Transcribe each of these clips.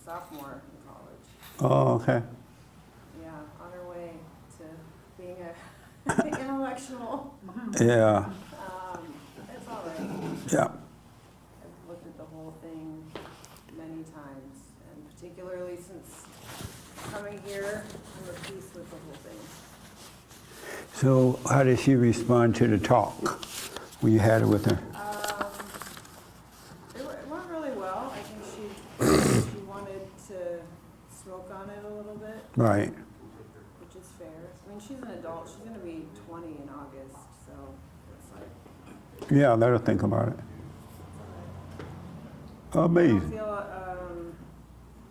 sophomore in college. Oh, okay. Yeah, on her way to being a intellectual. Yeah, It's all right. yeah. I've looked at the whole thing many times, and particularly since coming here, I'm at peace with the whole thing. So how did she respond to the talk when you had it with her? It went really well. I think she wanted to smoke on it a little bit, Right. which is fair. I mean, she's an adult. She's going to be 20 in August, so it's like, Yeah, let her think about it. I don't Amazing. feel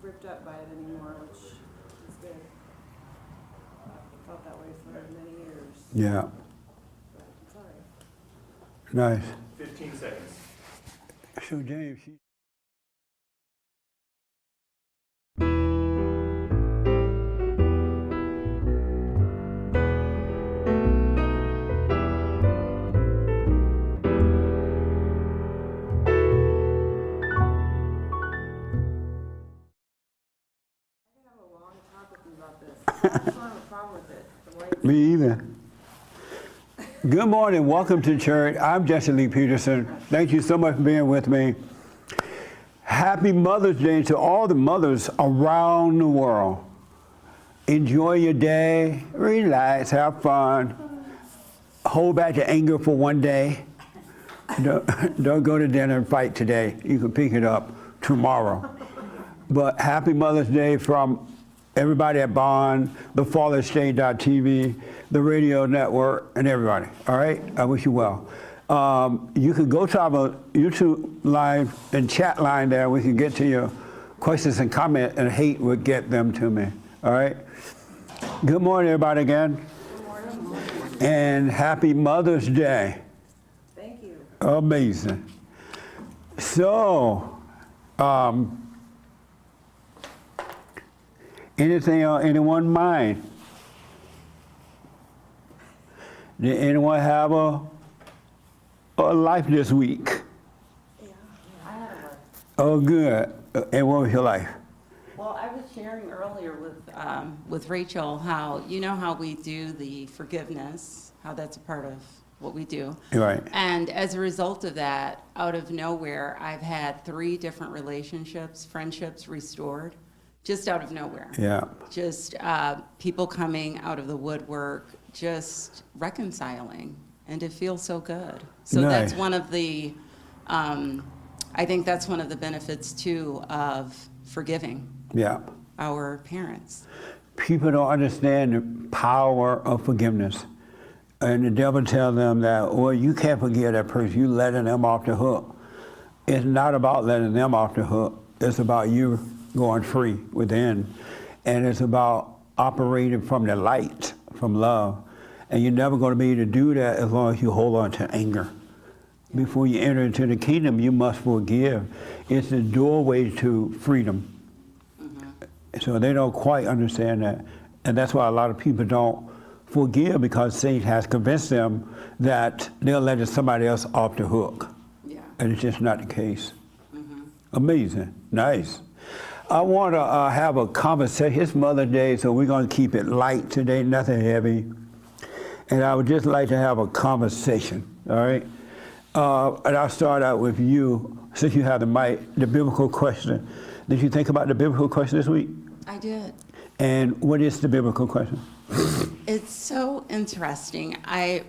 ripped up by it anymore, which is good. I felt that way for many years, Yeah, but it's all right. nice. 15 seconds. So James, I could have a long talk with you about this. I just don't have a problem with it. The white me either. Good morning, welcome to church. I'm Jesse Lee Peterson. Thank you so much for being with me. Happy Mother's Day to all the mothers around the world. Enjoy your day, relax, have fun. Hold back your anger for one day. Don't go to dinner and fight today. You can pick it up tomorrow. But happy Mother's Day from everybody at Bond, the FatherSday.tv, the radio network, and everybody. All right? I wish you well. You can go to our YouTube live and chat line there. We can get to your questions and comments, and Hake will get them to me. All right? Good morning, everybody, again. Good morning. And happy Mother's Day. Thank you. Amazing. So, anything on anyone's mind? Did anyone have a life this week? Yeah, I had a lot. Oh, good. And what was your life? Well, I was sharing earlier with Rachel how, you know how we do the forgiveness, how that's a part of what we do. Right. And as a result of that, out of nowhere, I've had 3 different relationships, friendships restored, just out of nowhere. Yeah. Just people coming out of the woodwork, just reconciling, and it feels so good. So that's Nice. one of the, I think that's one of the benefits too of forgiving Yeah. our parents. People don't understand the power of forgiveness. And the devil tells them that, well, you can't forgive that person. You letting them off the hook. It's not about letting them off the hook. It's about you going free within. And it's about operating from the light, from love. And you're never going to be able to do that as long as you hold on to anger. Before you enter into the kingdom, you must forgive. It's the doorway to freedom. So they don't quite understand that. And that's why a lot of people don't forgive, because Satan has convinced them that they're letting somebody else off the hook. Yeah. And it's just not the case. Amazing. Nice. I want to have a conversation. It's Mother's Day, so we're going to keep it light today, nothing heavy. And I would just like to have a conversation, all right? And I'll start out with you, since you have the mic, the biblical question. Did you think about the biblical question this week? I did. And what is the biblical question? It's so interesting. I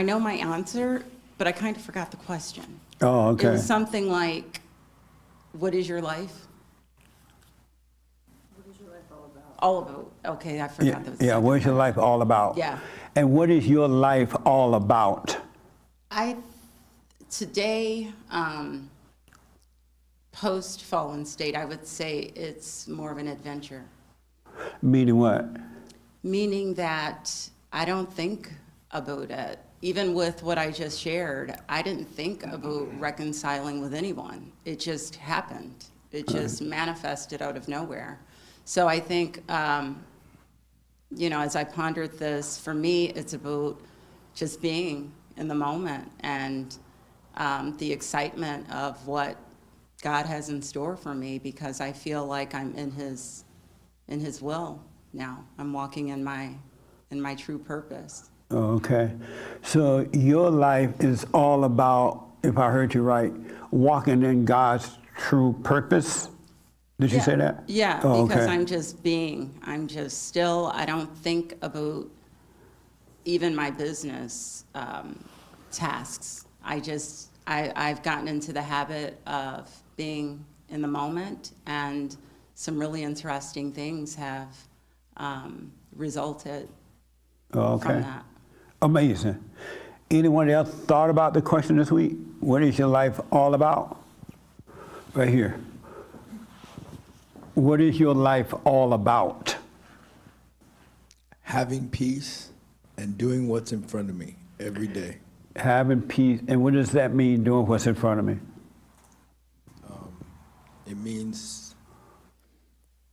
know my answer, but I kind of forgot the question. Oh, It okay. was something like, what is your life? What is your life all about? All about. Okay, I forgot Yeah, that was yeah, second what's your part. life all about? Yeah. And what is your life all about? Today, post-fallen state, I would say it's more of an adventure. Meaning what? Meaning that I don't think about it. Even with what I just shared, I didn't think about reconciling with anyone. It just happened. It just manifested out of nowhere. So I think, you know, as I pondered this, for me, it's about just being in the moment and the excitement of what God has in store for me, because I feel like I'm in his will now. I'm walking in my true purpose. Okay. So your life is all about, if I heard you right, walking in God's true purpose? Did you say that? Yeah, Oh, because okay. I'm just still, I don't think about even my business tasks. I've gotten into the habit of being in the moment, and some really interesting things have resulted Oh, from okay. that. Amazing. Anyone else thought about the question this week? What is your life all about? Right here. What is your life all about? Having peace and doing what's in front of me every day. Having peace. And what does that mean, doing what's in front of me? It means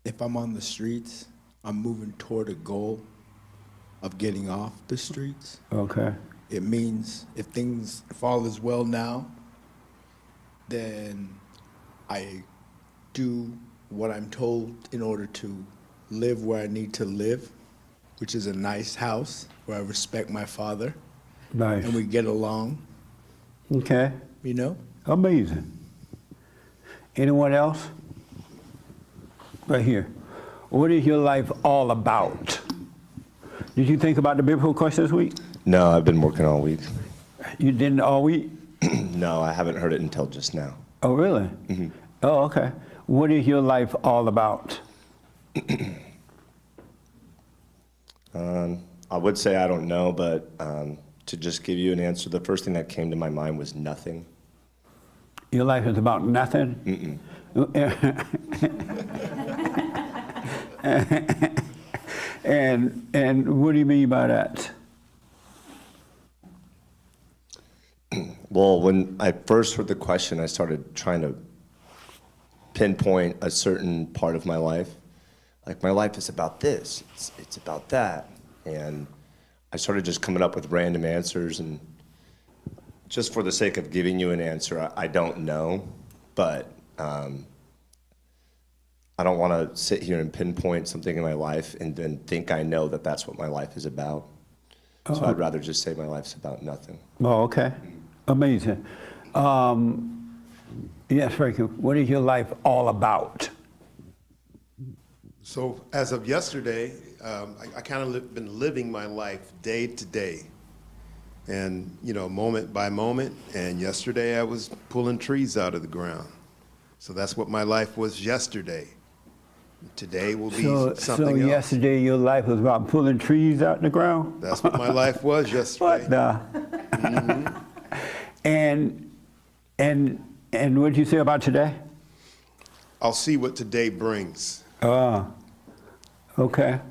if I'm on the streets, I'm moving toward a goal of getting off the streets. Okay. It means if all is well now, then I do what I'm told in order to live where I need to live, which is a nice house where I respect my father Nice. and we get along, Okay. you know? Amazing. Anyone else? Right here. What is your life all about? Did you think about the biblical question this week? No, I've been working all week. You didn't all week? No, I haven't heard it until just now. Oh, really? Oh, okay. What is your life all about? I would say I don't know, but to just give you an answer, the first thing that came to my mind was nothing. Your life is about nothing? And what do you mean by that? Well, when I first heard the question, I started trying to pinpoint a certain part of my life. Like, my life is about this, it's about that. And I started just coming up with random answers, and just for the sake of giving you an answer, I don't know, but I don't want to sit here and pinpoint something in my life and then think I know that that's what my life is about. So I'd rather just say my life's about nothing. Oh, okay. Amazing. Yes, Franky, what is your life all about? So as of yesterday, I kind of been living my life day to day, and moment by moment. And yesterday I was pulling trees out of the ground. So that's what my life was yesterday. Today will be something else. So yesterday your life was about pulling trees out the ground? That's what my life was yesterday. What the? And what did you say about today? I'll see what today brings. Okay.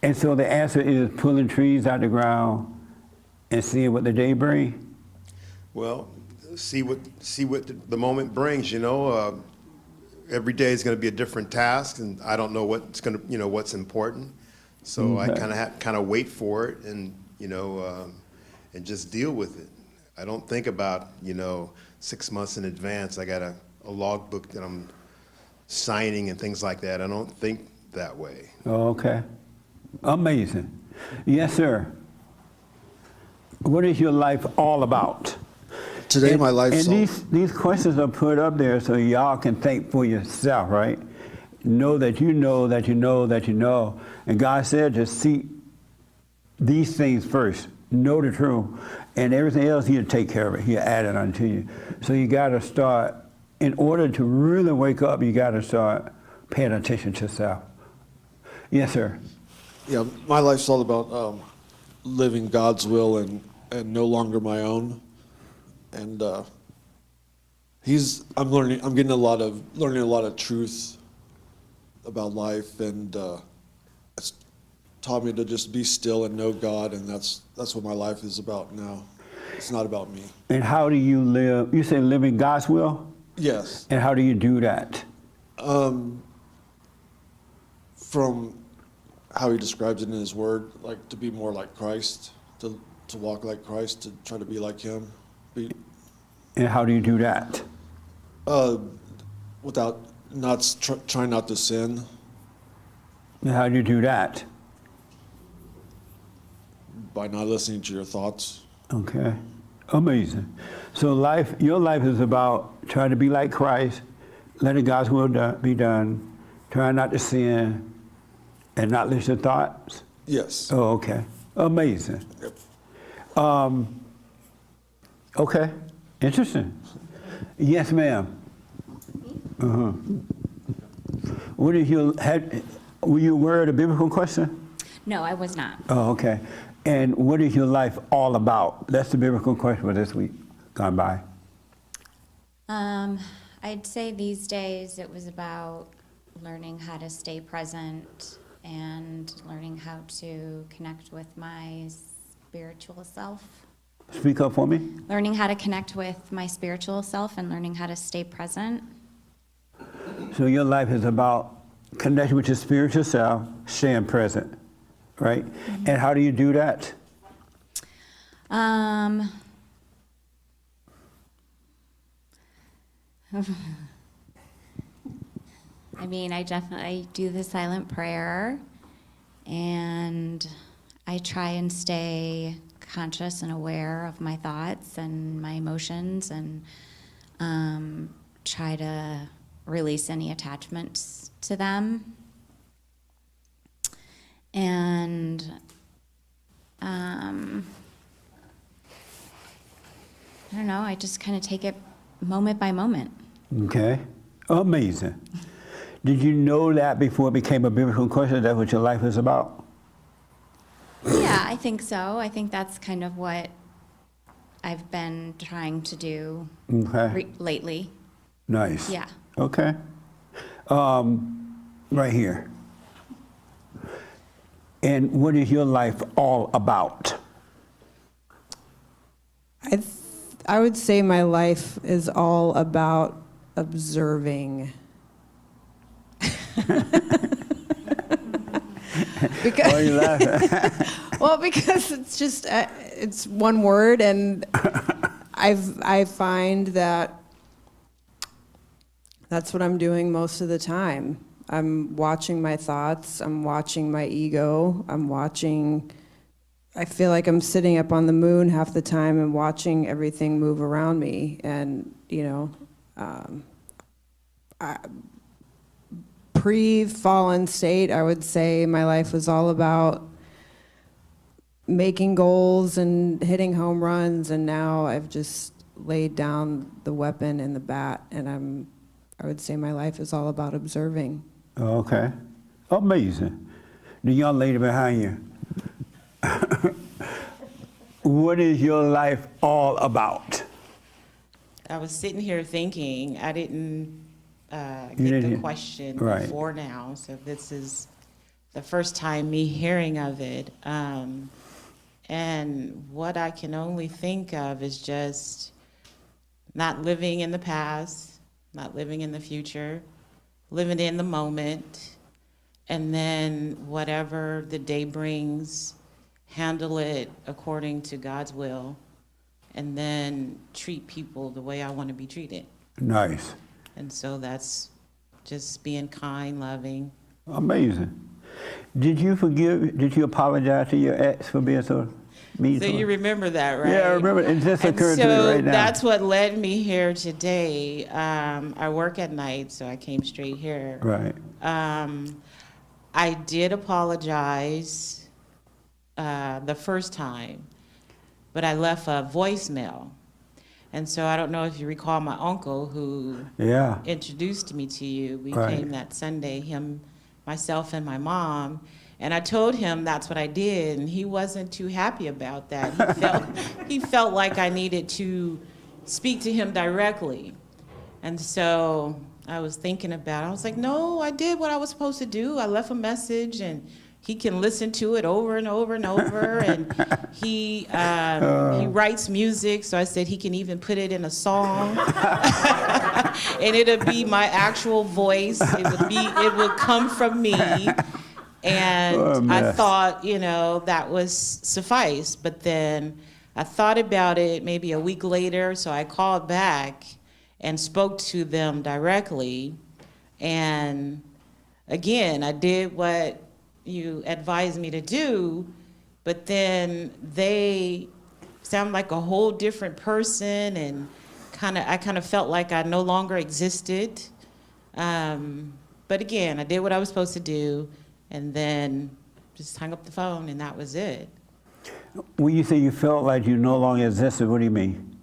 And so the answer is pulling trees out the ground and seeing what the day brings? Well, see what the moment brings. Every day is going to be a different task, and I don't know what's going to what's important. So I kind of wait for it, and and just deal with it. I don't think about 6 months in advance. I got a logbook that I'm signing and things like that. I don't think that way. Okay. Amazing. Yes, sir. What is your life all about? Today, my life's And these questions are put up there so y'all can think for yourself, right? Know that you know that you know that you know. And God said to seek these things first. Know the truth. And everything else, He'll take care of it. He'll add it unto you. So you got to start, in order to really wake up, you got to start paying attention to self. Yes, sir. Yeah, my life's all about living God's will and no longer my own. And I'm getting learning a lot of truth about life, and it's taught me to just be still and know God, and that's what my life is about now. It's not about me. And how do you live? You say living God's will? Yes. And how do you do that? From how He describes it in His Word, like to be more like Christ, to walk like Christ, to try to be like Him. And how do you do that? Without trying not to sin. And how do you do that? By not listening to your thoughts. Okay. Amazing. So your life is about trying to be like Christ, letting God's will be done, trying not to sin, and not listen to thoughts? Yes. Oh, okay. Amazing. Yep. Okay. Interesting. Yes, ma'am. Uh-huh. Were you aware of the biblical question? No, I was not. Oh, okay. And what is your life all about? That's the biblical question for this week gone by. I'd say these days it was about learning how to stay present and learning how to connect with my spiritual self. Speak up for me. Learning how to connect with my spiritual self and learning how to stay present. So your life is about connecting with your spiritual self, staying present, right? Mm-hmm. And how do you do that? I mean, I definitely do the silent prayer, and I try and stay conscious and aware of my thoughts and my emotions, and try to release any attachments to them. And I don't know, I just kind of take it moment by moment. Okay. Amazing. Did you know that before it became a biblical question, that's what your life is about? Yeah, I think so. I think that's kind of what I've been trying to do lately. Nice. Yeah. Okay. Right here. And what is your life all about? I would say my life is all about observing. Because, Why are you laughing? well, because it's just it's one word, and I find that that's what I'm doing most of the time. I'm watching my thoughts. I'm watching my ego. I feel like I'm sitting up on the moon half the time and watching everything move around me. And, pre-fallen state, I would say my life was all about making goals and hitting home runs. And now I've just laid down the weapon and the bat, and I would say my life is all about observing. Okay. Amazing. The young lady behind you. What is your life all about? I was sitting here thinking, I didn't get didn't- the question right. before now, so this is the first time me hearing of it. And what I can only think of is just not living in the past, not living in the future, living in the moment, and then whatever the day brings, handle it according to God's will, and then treat people the way I want to be treated. Nice. And so that's just being kind, loving. Amazing. Did you apologize to your ex for being so mean? So you remember that, right? Yeah, I remember. It just And occurred to me so right now. that's what led me here today. I work at night, so I came straight here. Right. I did apologize the first time, but I left a voicemail. And so I don't know if you recall my uncle who Yeah. introduced me to you. We Right. came that Sunday, him, myself, and my mom. And I told him that's what I did, and he wasn't too happy about that. He felt like I needed to speak to him directly. And so I was thinking about it. I was like, no, I did what I was supposed to do. I left a message, and he can listen to it over and over and over. And he writes music, so I said he can even put it in a song. And it'll be my actual voice. It would come from me. And I thought, that was suffice. But then I thought about it maybe a week later, so I called back, and spoke to them directly. And again, I did what you advised me to do, but then they sound like a whole different person, and I kind of felt like I no longer existed. But again, I did what I was supposed to do, and then just hung up the phone, and that was it. When you say you felt like you no longer existed, what do you mean?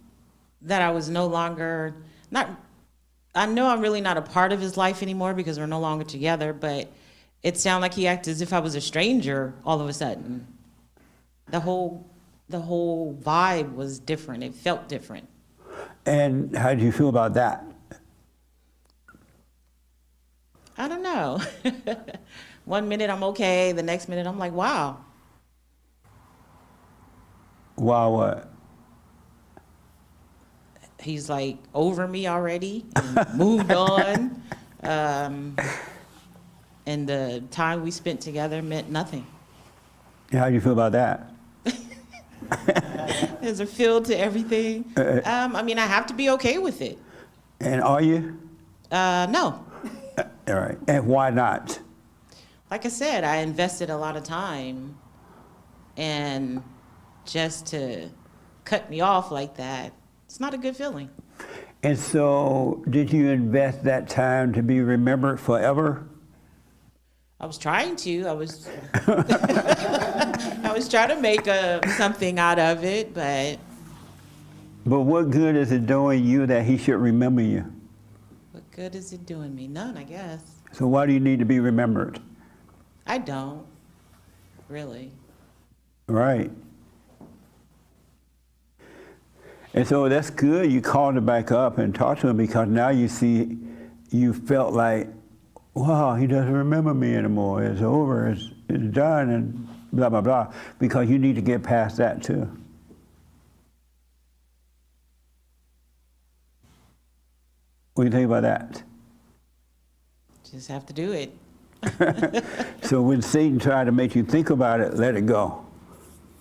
That I was no longer, I know I'm really not a part of his life anymore because we're no longer together, but it sounded like he acted as if I was a stranger all of a sudden. The whole vibe was different. It felt different. And how do you feel about that? I don't know. One minute I'm okay, the next minute I'm like, wow. Wow, what? He's like over me already and moved on. And the time we spent together meant nothing. And how do you feel about that? There's a feel to everything. I mean, I have to be okay with it. And are you? No. All right. And why not? Like I said, I invested a lot of time, and just to cut me off like that, it's not a good feeling. And so, did you invest that time to be remembered forever? I was trying to. I was trying to make something out of it, but. But what good is it doing you that he should remember you? What good is it doing me? None, I guess. So why do you need to be remembered? I don't, really. Right. And so that's good. You called him back up and talked to him, because now you see, you felt like, wow, he doesn't remember me anymore. It's over. It's done, and blah, blah, blah. Because you need to get past that too. What do you think about that? Just have to do it. So when Satan tried to make you think about it, let it go.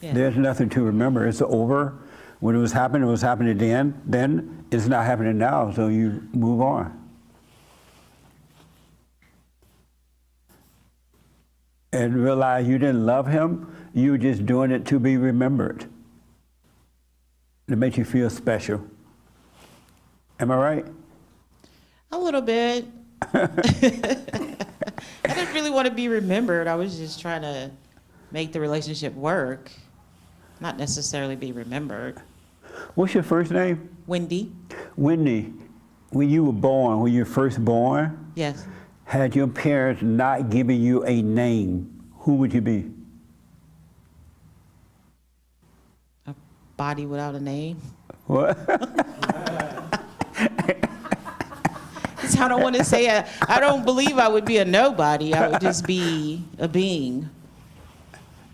Yeah. There's nothing to remember. It's over. When it was happening then. Then it's not happening now, so you move on. And realize you didn't love him. You were just doing it to be remembered. To make you feel special. Am I right? A little bit. I didn't really want to be remembered. I was just trying to make the relationship work, not necessarily be remembered. What's your first name? Wendy? Wendy. When you were born, when you were first born, Yes. had your parents not given you a name, who would you be? A body without a name. What? I don't want to say I don't believe I would be a nobody. I would just be a being.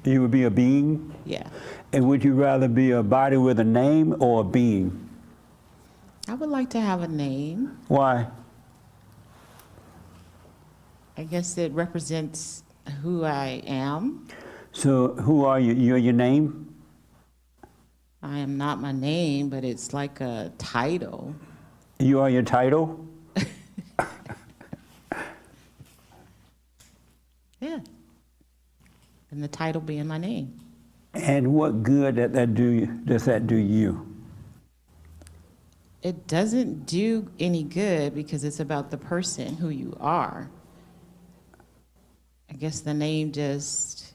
You would be a being? Yeah. And would you rather be a body with a name or a being? I would like to have a name. Why? I guess it represents who I am. So who are you? You're your name? I am not my name, but it's like a title. You are your title? Yeah. And the title being my name. And what good does that do you? It doesn't do any good because it's about the person who you are. I guess the name just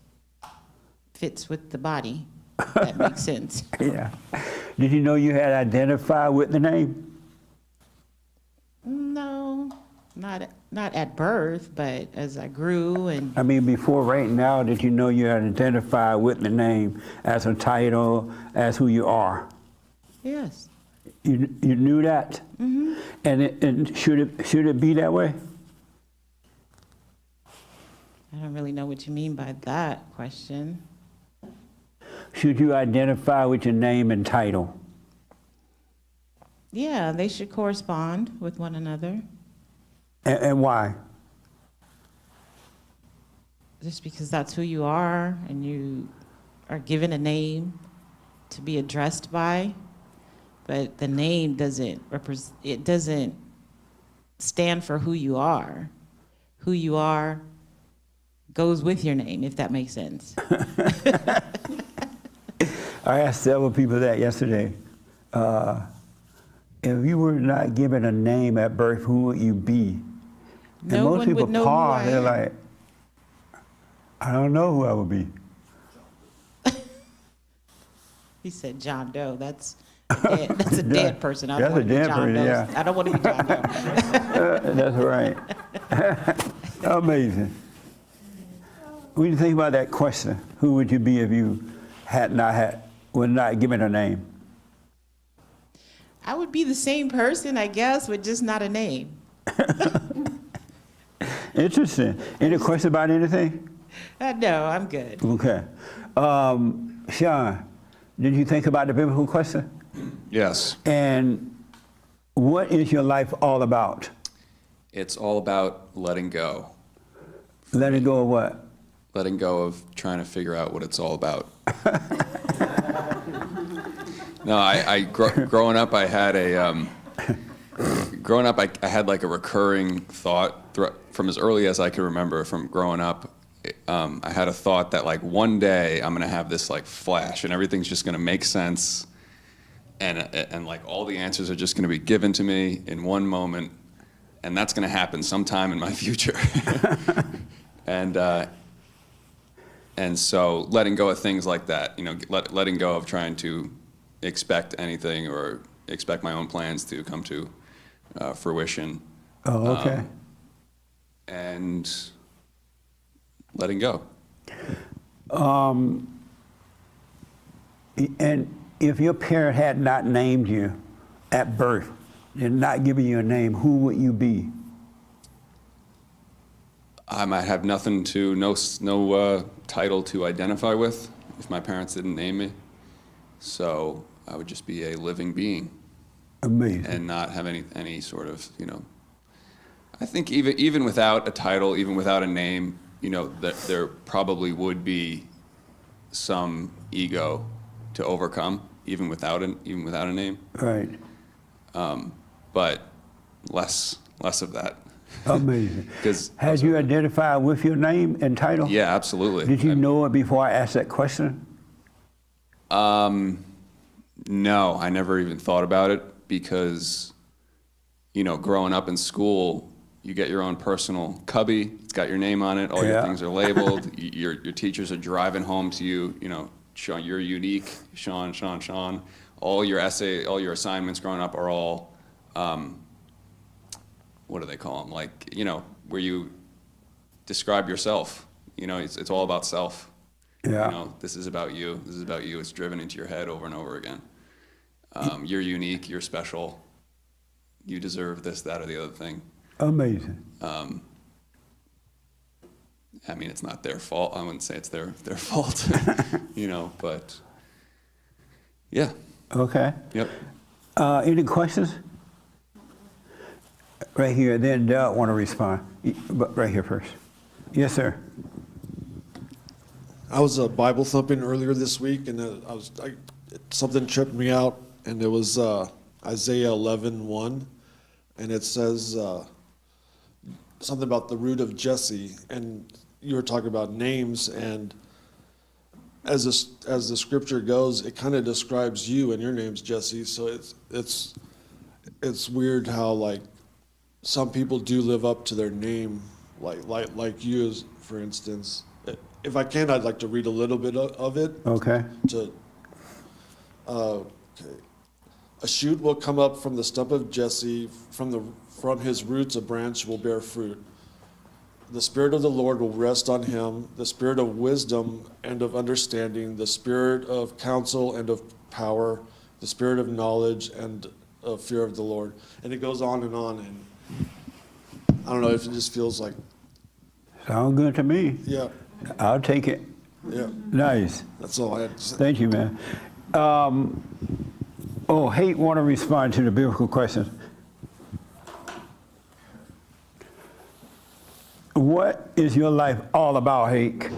fits with the body. If that makes sense. Yeah. Did you know you had identified with the name? No, not at birth, but as I grew and I mean, before right now, did you know you had identified with the name as a title, as who you are? yes. You knew that? Mm-hmm. And should it be that way? I don't really know what you mean by that question. Should you identify with your name and title? Yeah, they should correspond with one another. And why? Just because that's who you are and you are given a name to be addressed by, but the name doesn't it doesn't stand for who you are. Who you are goes with your name, if that makes sense. I asked several people that yesterday. If you were not given a name at birth, who would you be? And No most one people would know pause. who I They're am. like, I don't know who I would be. He said John Doe. That's a dead person. I don't That's a want to be dead John person, Doe. yeah. I don't want to be John Doe. That's right. Amazing. When you think about that question, who would you be if you were not given a name? I would be the same person, I guess, with just not a name. Interesting. Any question about anything? No, I'm good. Okay. Sean, did you think about the biblical question? Yes, And what is your life all about? it's all about letting go. Letting go of what? Letting go of trying to figure out what it's all about. No, growing up, I had I had like a recurring thought from as early as I could remember from growing up. I had a thought that like one day I'm gonna have this like flash and everything's just gonna make sense, and like all the answers are just gonna be given to me in one moment, and that's gonna happen sometime in my future. And so letting go of things like that, you know, letting go of trying to expect anything or expect my own plans to come to fruition. Oh, okay. And letting go. And if your parent had not named you at birth, and not given you a name, who would you be? I might have nothing to, no title to identify with if my parents didn't name me. So I would just be a living being. Amazing. And not have any sort of, you know, I think even without a title, even without a name, you know, there probably would be some ego to overcome, even without a name. Right. But less of that. Amazing. 'Cause Had you identified with your name and title? Yeah, absolutely. Did you know it before I asked that question? No, I never even thought about it because, you know, growing up in school, you get your own personal cubby. It's got your name on it. All your Yeah. things are labeled. Your teachers are driving home to you. You know, Sean, you're unique. Sean. All your assignments growing up are all, what do they call them? Like, you know, where you describe yourself. You know, it's all about self. Yeah. You know, this is about you. This is about you. It's driven into your head over and over again. You're unique. You're special. You deserve this, that, or the other thing. Amazing. I mean, it's not their fault. I wouldn't say it's their fault, you know, but yeah. Okay. Yep. Any questions? Right here, then Doug want to respond. But right here first. Yes, sir. I was Bible thumping earlier this week, and something tripped me out, and it was Isaiah 11:1, and it says something about the root of Jesse, and you were talking about names, and as the scripture goes, it kind of describes you, and your name's Jesse. So it's weird how like some people do live up to their name, like you, for instance. If I can, I'd like to read a little bit of it. Okay. Okay. A shoot will come up from the stump of Jesse, from his roots a branch will bear fruit. The Spirit of the Lord will rest on him, the Spirit of wisdom and of understanding, the Spirit of counsel and of power, the Spirit of knowledge and of fear of the Lord. And it goes on, and I don't know if it just feels like, Sound good to me. yeah, I'll take it. yeah, Nice. that's all I had to say. Thank you, man. Hake want to respond to the biblical question. What is your life all about, Hake?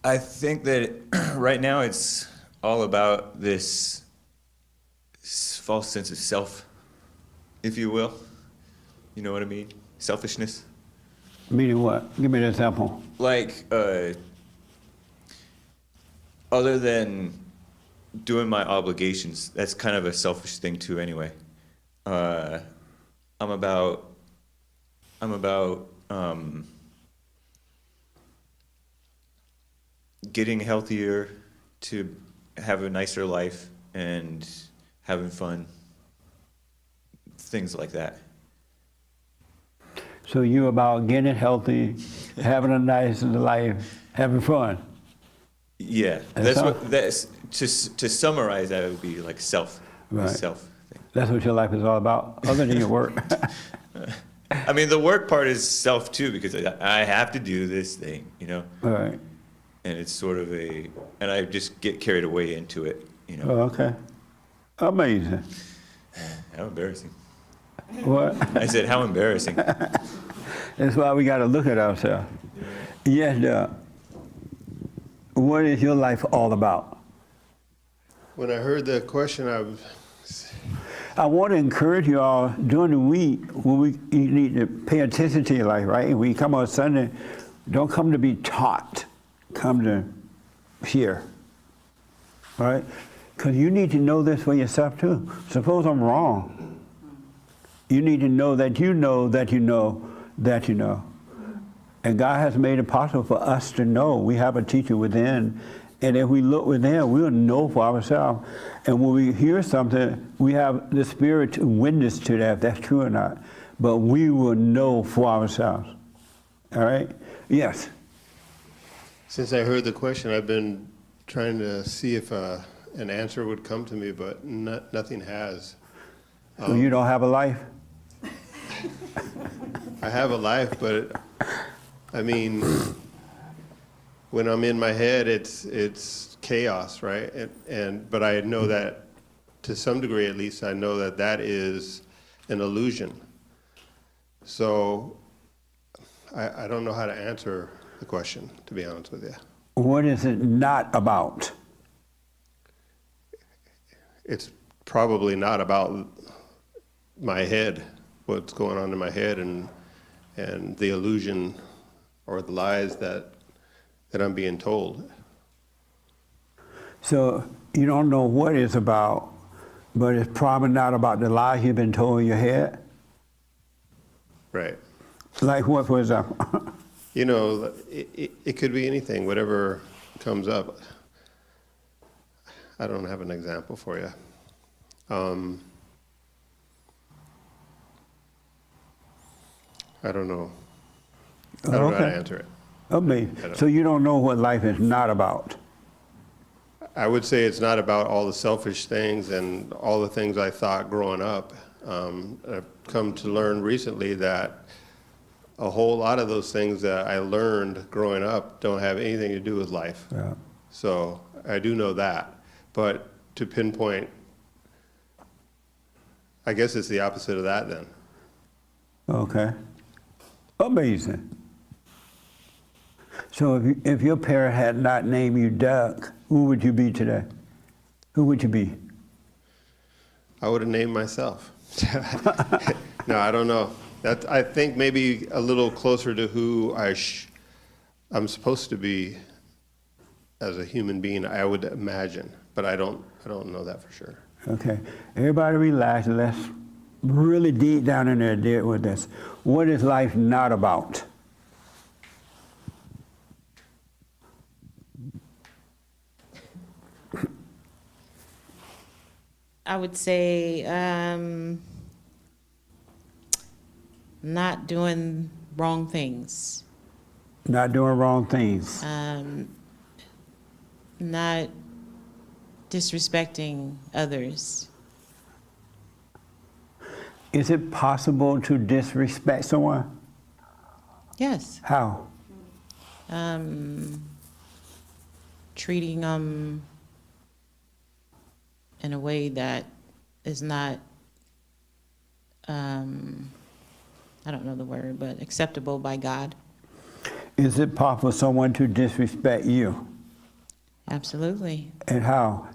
I think that right now it's all about this false sense of self, if you will. You know what I mean? Selfishness. Meaning what? Give me an example. Like, other than doing my obligations, that's kind of a selfish thing too anyway. I'm about getting healthier to have a nicer life and having fun, things like that. So you about getting healthy, having a nice life, having fun. Yeah, that's to summarize that would be like self, Right. self thing. That's what your life is all about, other than your work. I mean, the work part is self too, because I have to do this thing, you know, All right. and it's sort of and I just get carried away into it, you know. Oh, okay. Amazing. How embarrassing. What? I said, how embarrassing. That's why we got to look at ourselves. Yes, what is your life all about? When I heard the question, I want to encourage you all during the week when you need to pay attention to your life, right? When you come on Sunday, don't come to be taught. Come to hear, right? Because you need to know this for yourself too. Suppose I'm wrong. You need to know that you know that you know that you know. And God has made it possible for us to know. We have a teacher within, and if we look within, we'll know for ourselves. And when we hear something, we have the Spirit to witness to that, if that's true or not. But we will know for ourselves. All right? Yes. since I heard the question, I've been trying to see if an answer would come to me, but nothing has. So you don't have a life? I have a life, but I mean, when I'm in my head, it's chaos, right? But I know that, to some degree at least, I know that that is an illusion. So I don't know how to answer the question, to be honest with you. What is it not about? It's probably not about my head, what's going on in my head, and the illusion or the lies that I'm being told. So you don't know what it's about, but it's probably not about the lies you've been told in your head? Right. Like what, for example? You know, it could be anything, whatever comes up. I don't have an example for you. I don't know. I don't know how to answer it. Amazing. So you don't know what life is not about? I would say it's not about all the selfish things and all the things I thought growing up. I've come to learn recently that a whole lot of those things that I learned growing up don't have anything to do with life. Yeah. So I do know that. But to pinpoint, I guess it's the opposite of that then. Okay. Amazing. So if your parent had not named you Doug, who would you be today? Who would you be? I would have named myself. No, I don't know. I think maybe a little closer to who I'm supposed to be as a human being, I would imagine, but I don't know that for sure. Okay. Everybody relax and let's really deep down in there deal with this. What is life not about? I would say not doing wrong things. Not doing wrong things. Not disrespecting others. Is it possible to disrespect someone? Yes. How? Treating them in a way that is not, I don't know the word, but acceptable by God. Is it possible for someone to disrespect you? Absolutely. And how?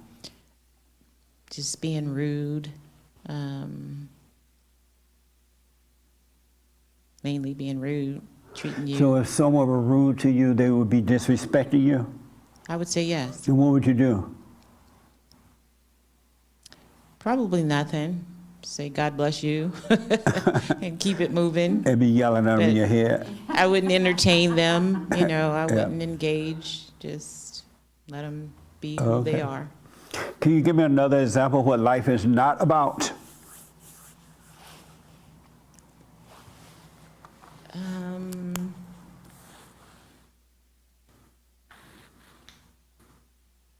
Just being rude. Mainly being rude, treating you. So if someone were rude to you, they would be disrespecting you? I would say yes. And what would you do? Probably nothing. Say God bless you and keep it moving. They'd be yelling over But your head. I wouldn't entertain them, I Yeah. wouldn't engage, just let them be who Okay. they are. Can you give me another example of what life is not about?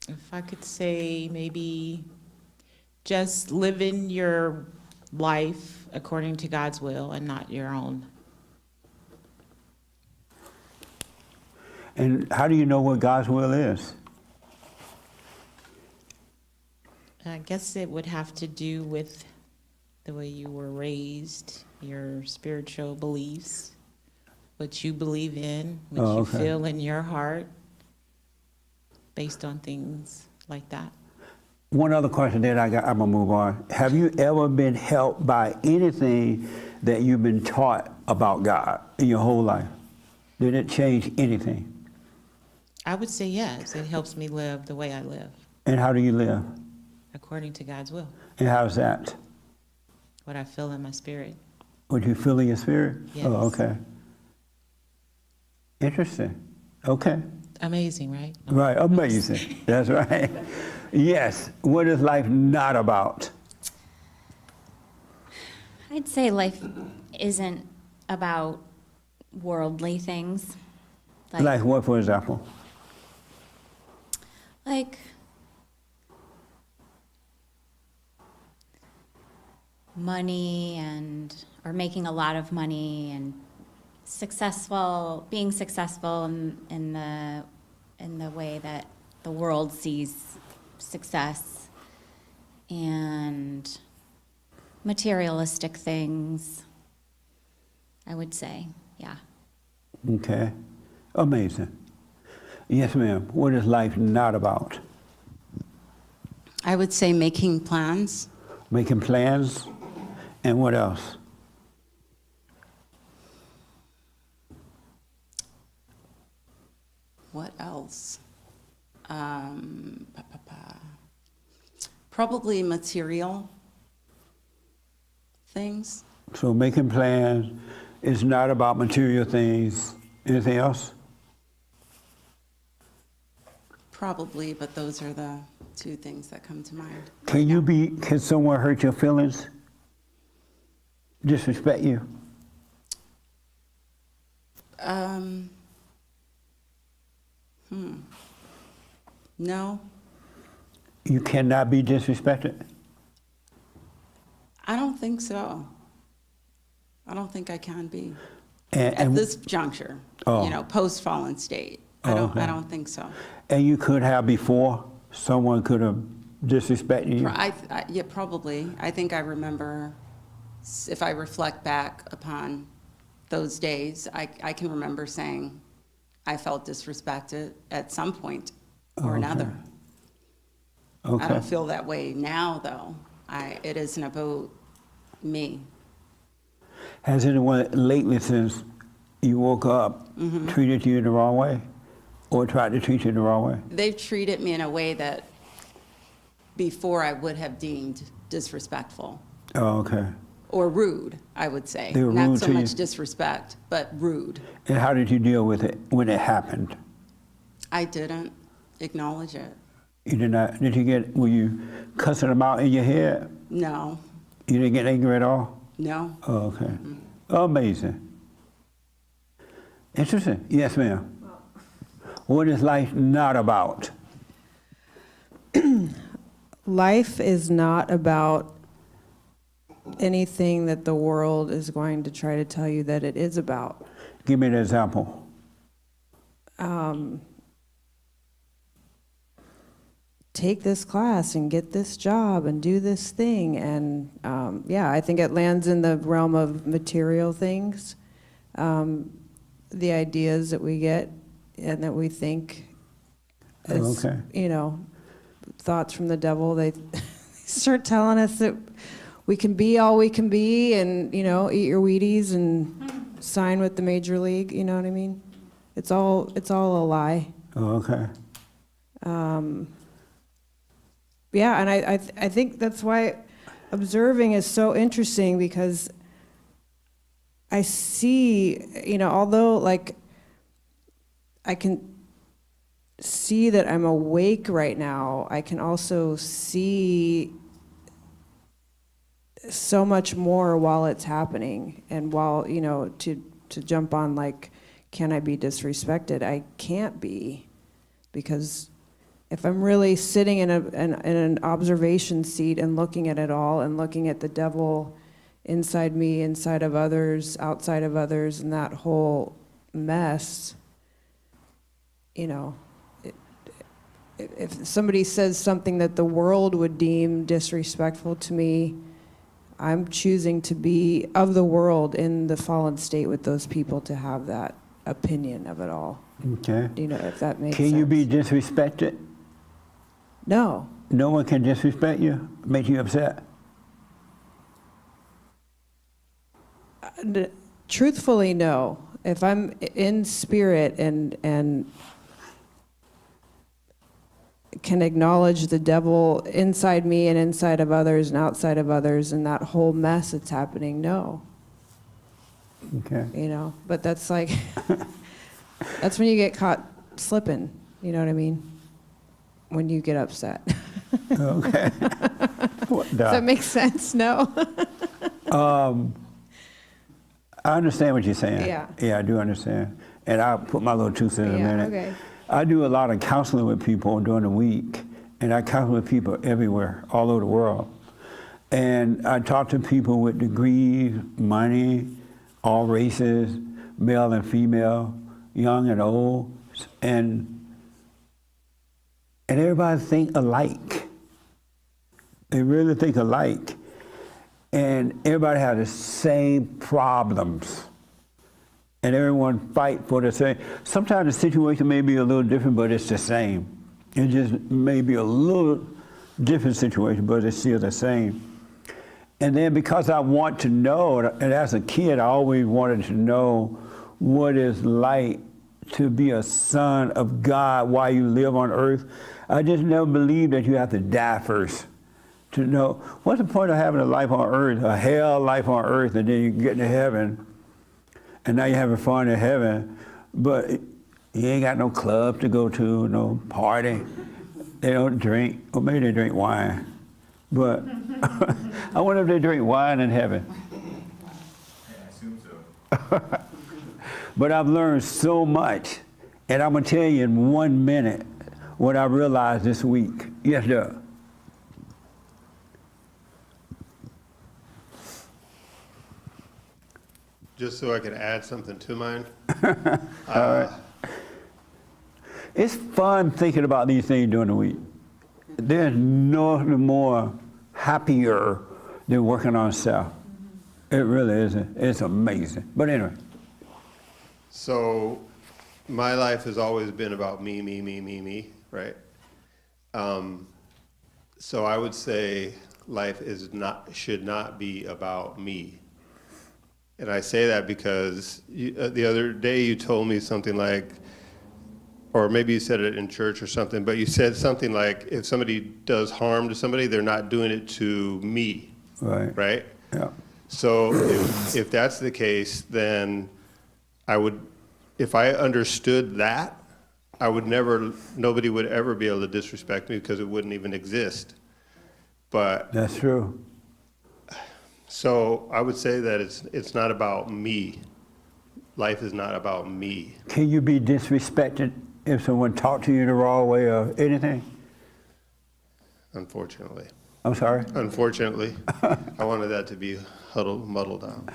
If I could say maybe just living your life according to God's will and not your own. And how do you know what God's will is? I guess it would have to do with the way you were raised, your spiritual beliefs, what you believe in, what Oh, you okay. feel in your heart, based on things like that. One other question that I'm gonna move on. Have you ever been helped by anything that you've been taught about God in your whole life? Did it change anything? I would say yes, it helps me live the way I live, And how do you live? according to God's will, And how's that? what I feel in my spirit. What you feel in your spirit? Yes. Oh, okay. Interesting. Okay. Amazing, right? Right, amazing. That's right. Yes. What is life not about? I'd say life isn't about worldly things. Like what, for example? Like money or making a lot of money and being successful in the way that the world sees success, and materialistic things, I would say, yeah. Okay. Amazing. Yes, ma'am. What is life not about? I would say making plans. Making plans. And what else? What else? Probably material things. So making plans is not about material things. Anything else? Probably, but those are the two things that come to mind. Can someone hurt your feelings? Disrespect you? No, You cannot be disrespected? I don't think so. I don't think I can be. And, At this juncture, Oh. post fallen state. I okay. don't think so. And you could have before? Someone could have disrespected you? Yeah, probably. I think I remember, if I reflect back upon those days, I can remember saying I felt disrespected at some point or another. Okay. I don't feel that way now, though. It isn't about me. Has anyone lately, since you woke up, treated you the wrong way? Or tried to treat you the wrong way? They've treated me in a way that before I would have deemed disrespectful Oh, okay. or rude, I would say. They were Not rude so to you? much disrespect, but rude. And how did you deal with it when it happened? I didn't acknowledge it. You did not, were you cussing them out in your head? No, You didn't get angry at all? no. Oh, okay. Amazing. Interesting. Yes, ma'am. What is life not about? Life is not about anything that the world is going to try to tell you that it is about. Give me an example. Take this class and get this job and do this thing. And yeah, I think it lands in the realm of material things. the ideas that we get and that we think as, Okay. you know, thoughts from the devil. They start telling us that we can be all we can be and, you know, eat your Wheaties and sign with the major league, you know what I mean? It's all a lie. Oh, okay. Yeah, and I think that's why observing is so interesting, because I see, you know, although like I can see that I'm awake right now, I can also see so much more while it's happening. And while, you know, to jump on like, can I be disrespected? I can't be, because if I'm really sitting in an observation seat and looking at it all and looking at the devil inside me, inside of others, outside of others, and that whole mess, you know, if somebody says something that the world would deem disrespectful to me, I'm choosing to be of the world in the fallen state with those people, to have that opinion of it all. Okay. You know, if that makes sense. Can you be disrespected? No. No one can disrespect you, make you upset? Truthfully, no. If I'm in spirit and can acknowledge the devil inside me and inside of others and outside of others and that whole mess that's happening, no. Okay. You know, but that's like, that's when you get caught slipping, you know what I mean? When you get upset. Okay. Does that make sense? No? I understand what you're saying. Yeah. Yeah, I do understand. And I'll put my little 2 cents in a Yeah, minute. okay. I do a lot of counseling with people during the week, and I counsel with people everywhere, all over the world. And I talk to people with degrees, money, all races, male and female, young and old, and everybody think alike. They really think alike. And everybody has the same problems. And everyone fight for the same. Sometimes the situation may be a little different, but it's the same. It just may be a little different situation, but it's still the same. And then because I want to know, and as a kid, I always wanted to know what it's like to be a son of God while you live on earth. I just never believed that you have to die first to know. What's the point of having a life on earth, a hell life on earth, and then you get to heaven, and now you're having fun in heaven, but you ain't got no club to go to, no party. They don't drink, or maybe they drink wine. But I wonder if they drink wine in heaven. I assume so. But I've learned so much, and I'm gonna tell you in 1 minute what I realized this week. Yes, sir. Just so I can add something to mine. It's fun thinking about these things during the week. There's nothing more happier than working on self. It really is. It's amazing. But anyway. So my life has always been about me, right? So I would say life should not be about me. And I say that because the other day you told me something like, or maybe you said it in church or something, but you said something like, if somebody does harm to somebody, they're not doing it to me, right? Yeah. So if that's the case, then if I understood that, nobody would ever be able to disrespect me because it wouldn't even exist. But that's true. So I would say that it's not about me. Life is not about me. Can you be disrespected if someone talked to you the wrong way or anything? Unfortunately. I'm sorry? Unfortunately. I wanted that to be muddled down.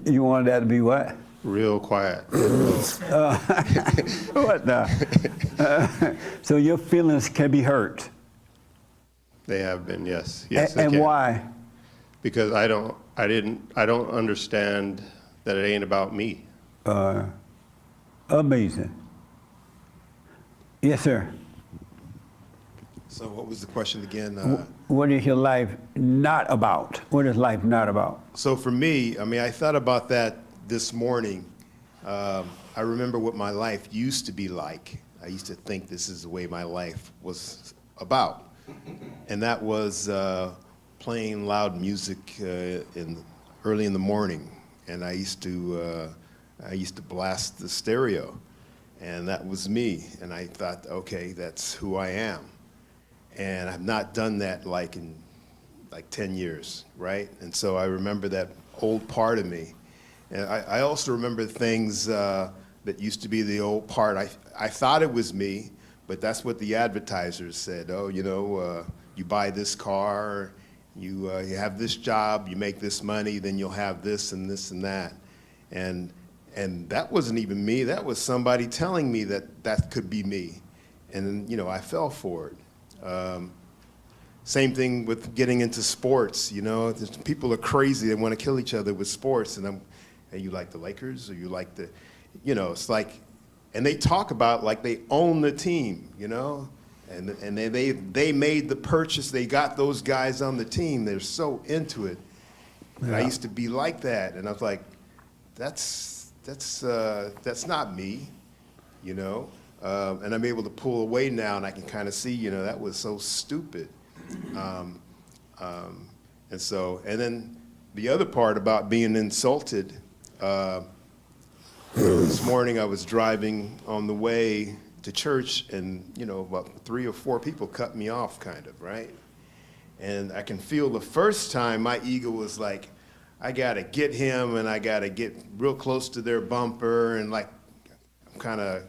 You wanted that to be what? Real quiet. What the? So your feelings can be hurt. They have been, yes. Yes, they and can. Why? Because I don't understand that it ain't about me. Amazing. Yes, sir. So what was the question again? What is your life not about? What is life not about? So for me, I mean, I thought about that this morning. I remember what my life used to be like. I used to think this is the way my life was about. And that was playing loud music early in the morning. And I used to blast the stereo. And that was me. And I thought, okay, that's who I am. And I've not done that in 10 years, right? And so I remember that old part of me. And I also remember things that used to be the old part. I thought it was me, but that's what the advertisers said. Oh, you buy this car, you have this job, you make this money, then you'll have this and this and that. And that wasn't even me. That was somebody telling me that could be me. And then, I fell for it. Same thing with getting into sports. People are crazy. They want to kill each other with sports. And hey, you like the Lakers or you like the, it's like, and they talk about like they own the team, and they made the purchase. They got those guys on the team. They're so into it. And I used to be like that, and I was like, that's not me, and I'm able to pull away now, and I can kind of see, that was so stupid. And then the other part about being insulted, this morning I was driving on the way to church, and, about 3 or 4 people cut me off, kind of, right? And I can feel the first time my ego was like, I gotta get him, and I gotta get real close to their bumper, and like, I'm kind of,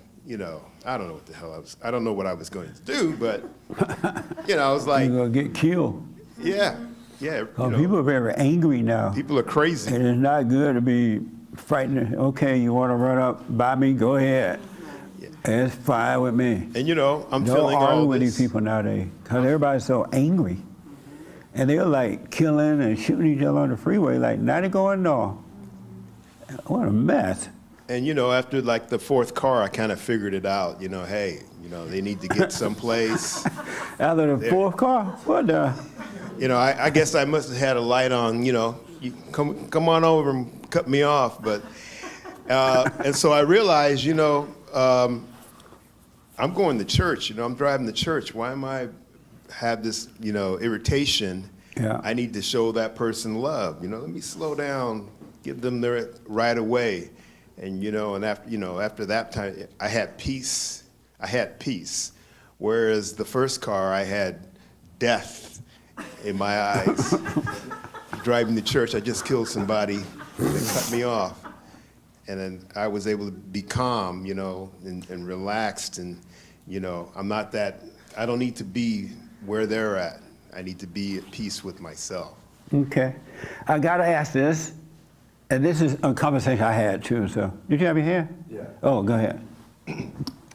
I don't know what the hell I don't know what I was going to do, but, I was like. You're gonna get killed. Yeah. People are very angry now. People are crazy. And it's not good to be fighting. Okay, you want to run up by me? Go ahead. Yeah. It's fine with me. And I'm Don't feeling all argue with this. these people nowadays because everybody's so angry. And they're like killing and shooting each other on the freeway like nothing going on. What a mess. And after like the 4th car, I kind of figured it out. Hey, they need to get someplace. After the 4th car? What the? I guess I must have had a light on. You come on over and cut me off. But and so I realized, I'm going to church. I'm driving to church. Why am I have this, irritation? Yeah. I need to show that person love. Let me slow down, give them their right away. And and after that time, I had peace. Whereas the first car, I had death in my eyes. Driving to church, I just killed somebody. They cut me off, and then I was able to be calm, and relaxed, and I'm not that. I don't need to be where they're at. I need to be at peace with myself. Okay, I gotta ask this. And this is a conversation I had too, so. Did you have your hand? Yeah. Oh, go ahead. I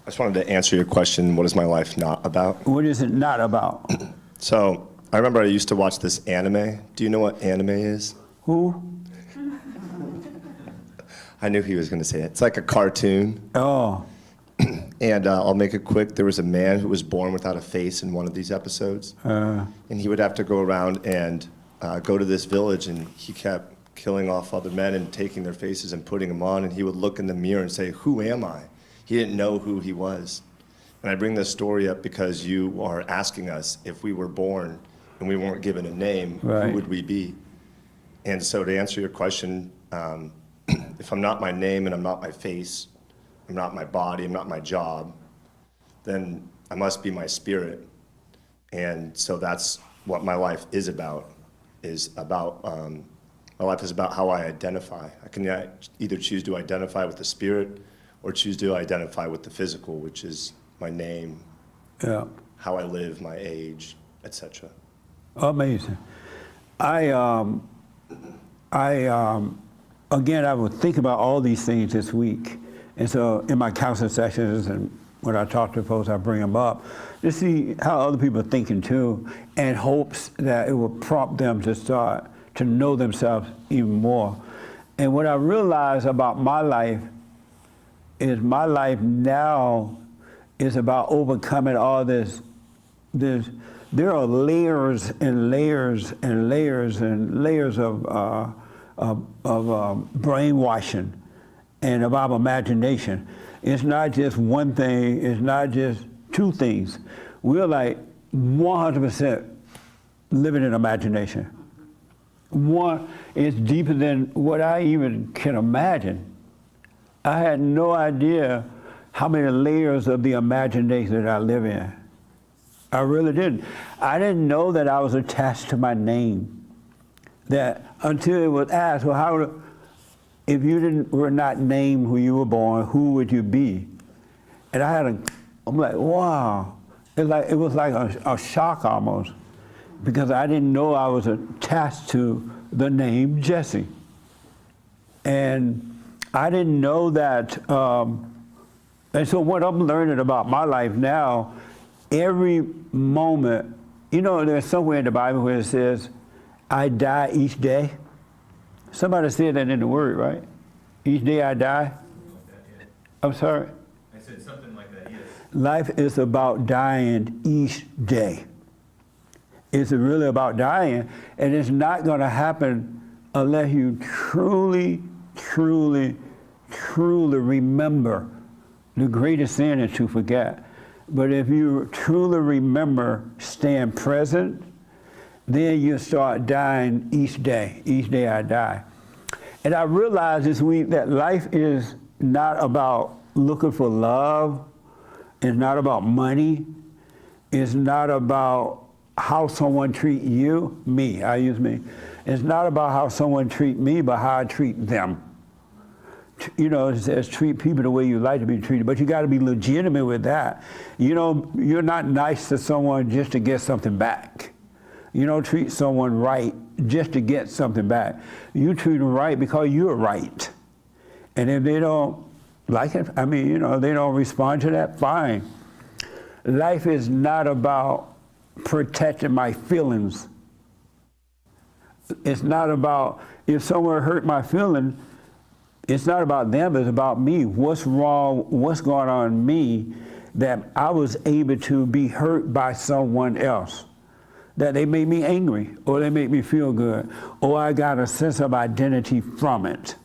just wanted to answer your question, what is my life not about? What is it not about? So, I remember I used to watch this anime. Do you know what anime is? Who? I knew he was going to say it. It's like a cartoon. Oh. And I'll make it quick. There was a man who was born without a face in one of these episodes. And he would have to go around and go to this village, and he kept killing off other men and taking their faces and putting them on, and he would look in the mirror and say, who am I? He didn't know who he was. And I bring this story up because you are asking us if we were born and we weren't given a name, right, who would we be? And so to answer your question, if I'm not my name and I'm not my face, I'm not my body, I'm not my job, then I must be my spirit. And so that's what my life is about, my life is about how I identify. I can either choose to identify with the spirit or choose to identify with the physical, which is my name, Yeah. how I live, my age, etc. Amazing. Again, I would think about all these things this week. And so in my counseling sessions and when I talk to folks, I bring them up to see how other people are thinking too, and hopes that it will prompt them to start to know themselves even more. And what I realized about my life is my life now is about overcoming all this. There are layers and layers and layers and layers of brainwashing and of our imagination. It's not just one thing, it's not just two things. We're like 100% living in imagination. One is deeper than what I even can imagine. I had no idea how many layers of the imagination that I live in. I really didn't. I didn't know that I was attached to my name. That until it was asked, well, how, if you were not named when you were born, who would you be? And I'm like, wow. It was like a shock almost, because I didn't know I was attached to the name Jesse. And I didn't know that, and so what I'm learning about my life now, every moment, you know, there's somewhere in the Bible where it says, I die each day. Somebody said that in the Word, right? Each day I die. I'm sorry? I said something like that, yes. Life is about dying each day. It's really about dying, and it's not going to happen unless you truly, truly, truly remember. The greatest sin is to forget. But if you truly remember staying present, then you start dying each day. Each day I die. And I realized this week that life is not about looking for love. It's not about money. It's not about how someone treat you, me, I use me. It's not about how someone treat me, but how I treat them. You know, it says treat people the way you like to be treated, but you got to be legitimate with that. You know, you're not nice to someone just to get something back. You don't treat someone right just to get something back. You treat them right because you're right. And if they don't like it, I mean, you know, they don't respond to that, fine. Life is not about protecting my feelings. It's not about, if someone hurt my feeling, it's not about them, it's about me. What's wrong, what's going on in me that I was able to be hurt by someone else? That they made me angry, or they made me feel good, or I got a sense of identity from it.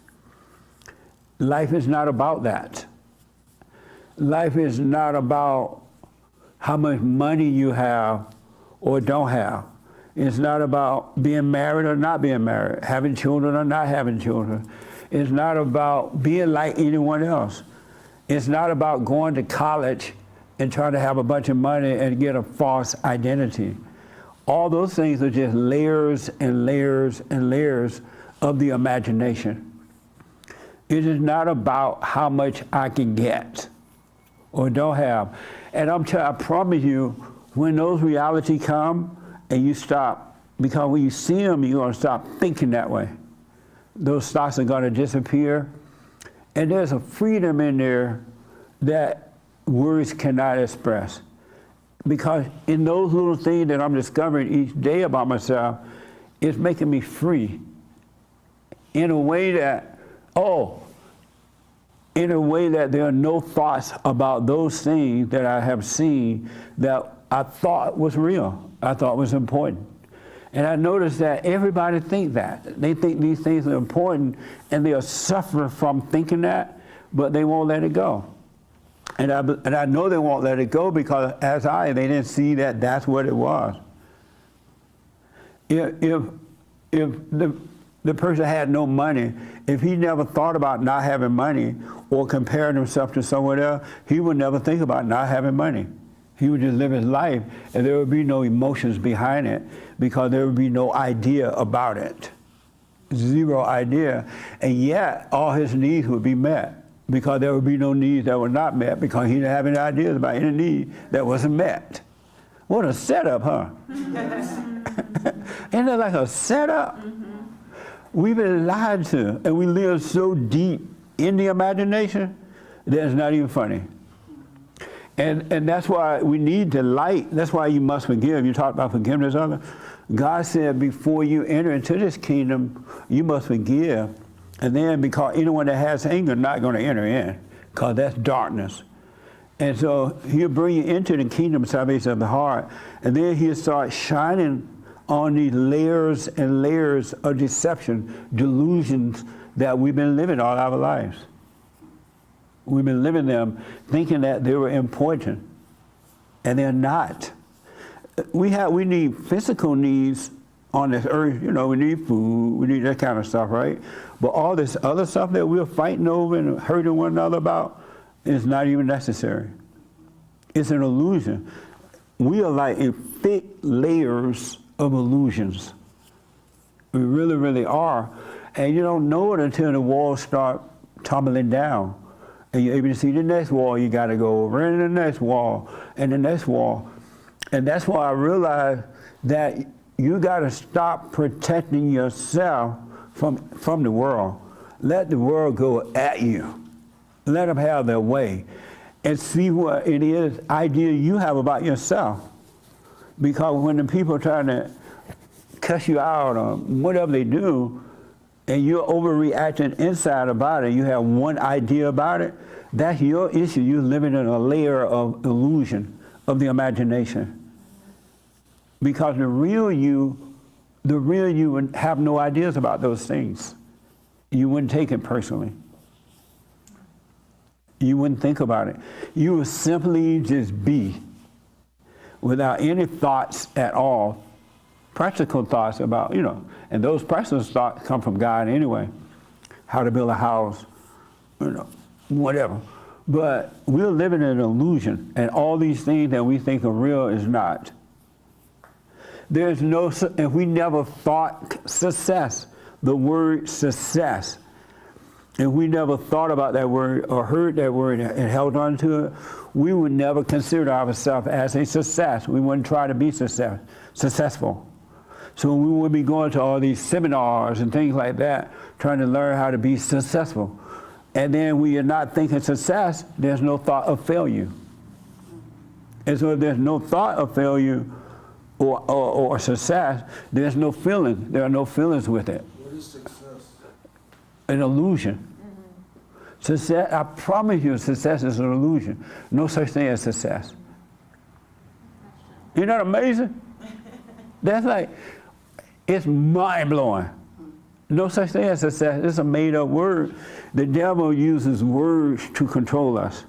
Life is not about that. Life is not about how much money you have or don't have. It's not about being married or not being married, having children or not having children. It's not about being like anyone else. It's not about going to college and trying to have a bunch of money and get a false identity. All those things are just layers and layers and layers of the imagination. It is not about how much I can get or don't have. And I promise you, when those realities come and you stop, because when you see them, you're going to stop thinking that way. Those thoughts are going to disappear. And there's a freedom in there that words cannot express. Because in those little things that I'm discovering each day about myself, it's making me free. In a way that, there are no thoughts about those things that I have seen that I thought was real, I thought was important. And I noticed that everybody thinks that. They think these things are important, and they'll suffer from thinking that, but they won't let it go. And I know they won't let it go because they didn't see that that's what it was. If the person had no money, if he never thought about not having money or comparing himself to someone else, he would never think about not having money. He would just live his life, and there would be no emotions behind it because there would be no idea about it. Zero idea. And yet, all his needs would be met because there would be no needs that were not met because he didn't have any ideas about any need that wasn't met. What a setup, huh? Isn't that like a setup? Mm-hmm. We've been lied to, and we live so deep in the imagination that it's not even funny. And that's why we need to light. That's why you must forgive. You talked about forgiveness. God said before you enter into this kingdom, you must forgive. And then because anyone that has anger is not going to enter in because that's darkness. And so he'll bring you into the kingdom of salvation of the heart, and then he'll start shining on these layers and layers of deception, delusions that we've been living all our lives. We've been living them thinking that they were important, and they're not. We need physical needs on this earth. You know, we need food, we need that kind of stuff, right? But all this other stuff that we're fighting over and hurting one another about is not even necessary. It's an illusion. We are like in thick layers of illusions. We really, really are. And you don't know it until the walls start tumbling down. And you're able to see the next wall you got to go over, and the next wall, and the next wall. And that's why I realized that you got to stop protecting yourself from the world. Let the world go at you. Let them have their way. And see what it is, idea you have about yourself. Because when the people are trying to cuss you out or whatever they do, and you're overreacting inside about it, you have one idea about it, that's your issue. You're living in a layer of illusion of the imagination. Because the real you would have no ideas about those things. You wouldn't take it personally. You wouldn't think about it. You would simply just be without any thoughts at all, practical thoughts about, you know, and those practical thoughts come from God anyway, how to build a house, you know, whatever. But we're living in an illusion, and all these things that we think are real is not. There's no, if we never thought success, the word success, if we never thought about that word or heard that word and held on to it, we would never consider ourselves as a success. We wouldn't try to be successful. So we would be going to all these seminars and things like that, trying to learn how to be successful. And then we are not thinking success, there's no thought of failure. And so if there's no thought of failure or success, there's no feeling. There are no feelings with it. What is success? An illusion. Success, I promise you, success is an illusion. No such thing as success. Isn't that amazing? That's like, it's mind-blowing. No such thing as success. It's a made-up word. The devil uses words to control us.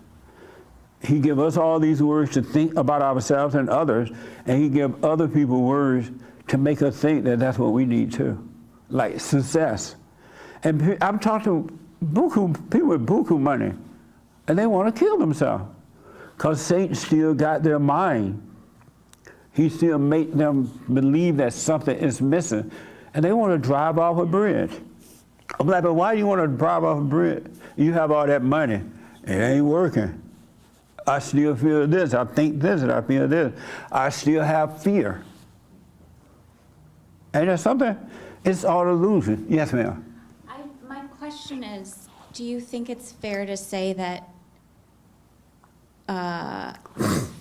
He gives us all these words to think about ourselves and others, and he gives other people words to make us think that that's what we need too, like success. And I'm talking to people with buku money, and they want to kill themselves because Satan still got their mind. He still make them believe that something is missing, and they want to drive off a bridge. I'm like, but why do you want to drive off a bridge? You have all that money. It ain't working. I still feel this. I think this, and I feel this. I still have fear. And there's something, it's all illusion. Yes, ma'am. My question is, do you think it's fair to say that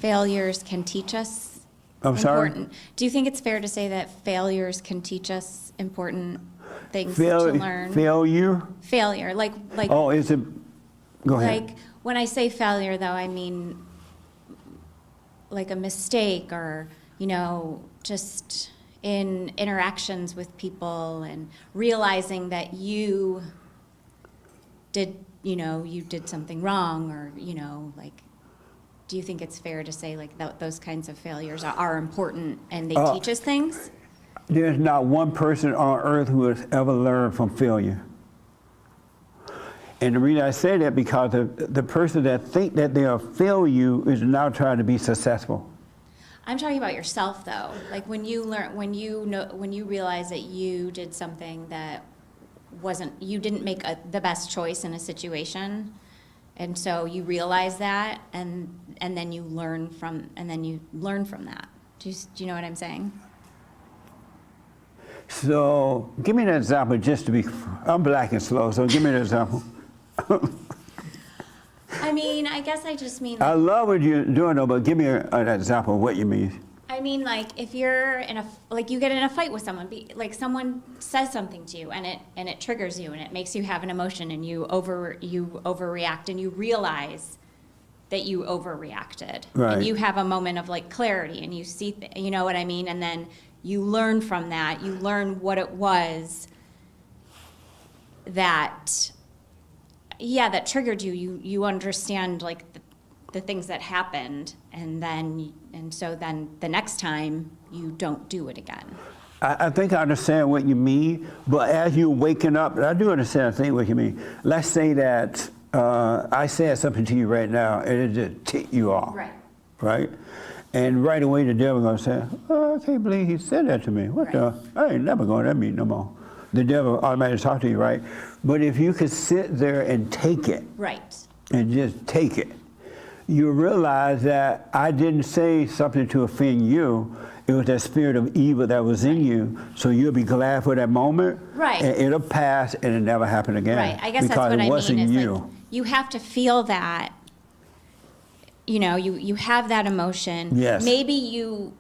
failures can teach us I'm sorry? Do you think it's fair to say that failures can teach us important things to learn? Failure? Failure, like. Oh, is it? Go ahead. Like, when I say failure, though, I mean like a mistake or, you know, just in interactions with people and realizing that you did something wrong or, you know, like, do you think it's fair to say like those kinds of failures are important and they teach us things? There's not one person on earth who has ever learned from failure. And the reason I say that because the person that think that they'll fail you is now trying to be successful. I'm talking about yourself though. Like when you realize that you did something that you didn't make the best choice in a situation, and so you realize that, and then you learn from that. Do you know what I'm saying? So give me an example just to be, I'm black and slow, so give me an example. I mean, I guess I just mean. I love what you're doing though, but give me an example of what you mean. I mean, like, if you're like, you get in a fight with someone, like, someone says something to you, and it triggers you, and it makes you have an emotion, and you overreact, and you realize that you overreacted. Right. And you have a moment of, like, clarity, and you see, you know what I mean? And then you learn from that. You learn what it was that triggered you. You understand, like, the things that happened, and so then the next time you don't do it again. I think I understand what you mean, but as you're waking up, I do understand, I think what you mean. Let's say that I said something to you right now, and it just ticked you off. Right. Right? And right away the devil gonna say, oh, I can't believe he said that to me. What the? I ain't never going to that meeting no more. The devil automatically talk to you, right? But if you could sit there and take it. Right. And just take it, you realize that I didn't say something to offend you. It was that spirit of evil that was in you. So you'll be glad for that moment. Right. And it'll pass and it'll never happen again. Right. I guess that's because what it I wasn't mean. Is you. like, you have to feel that. You know, you have that emotion. Yes. Maybe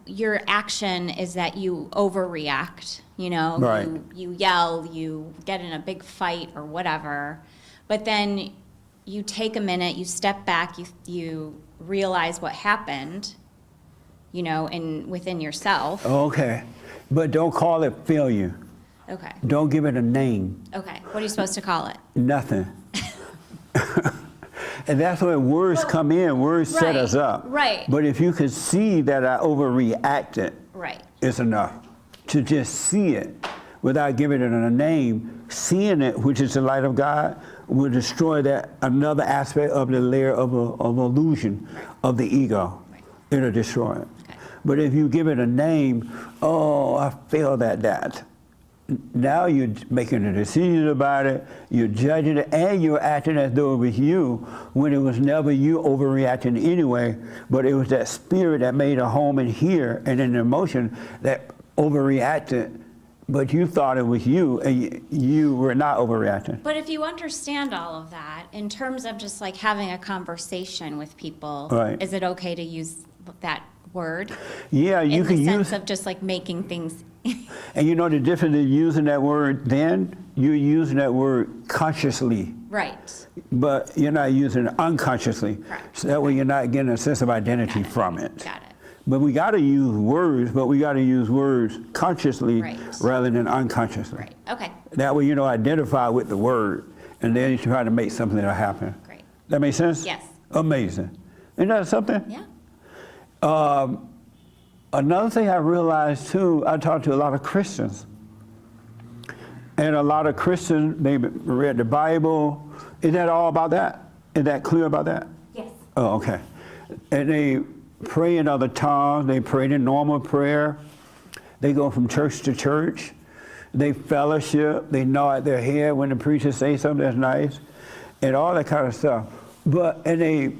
your action is that you overreact. You know, Right. you yell, you get in a big fight or whatever, but then you take a minute, you step back, you realize what happened, you know, within yourself. Okay. But don't call it failure. Okay. Don't give it a name. Okay. What are you supposed to call it? Nothing. And that's where words come in. Words set us up. Right. But if you could see that I overreacted, Right. it's enough to just see it without giving it a name. Seeing it, which is the light of God, will destroy that another aspect of the layer of illusion of the ego. Right. It'll destroy it. Okay. But if you give it a name, oh, I feel that. Now you're making a decision about it, you're judging it, and you're acting as though it was you when it was never you overreacting anyway, but it was that spirit that made a home in here and an emotion that overreacted, but you thought it was you, and you were not overreacting. But if you understand all of that, in terms of just like having a conversation with people, Right. is it okay to use that word? Yeah, you in can the use sense of just like making things. and you know the difference in using that word then, you're using that word consciously. Right. But you're not using it unconsciously. Correct. So that way you're not getting a sense of identity from it. Got it. But we got to use words, but we got to use words consciously Right. rather than unconsciously. Right. Okay. That way you don't identify with the word, and then you try to make something that'll happen. Great. That make sense? Yes. Amazing. Isn't that something? Yeah. Another thing I realized too, I talked to a lot of Christians. And a lot of Christians, they read the Bible. Is that all about that? Is that clear about that? Yes. Oh, okay. And they pray in other tongues. They pray in normal prayer. They go from church to church. They fellowship. They nod their head when the preacher says something that's nice, and all that kind of stuff. And they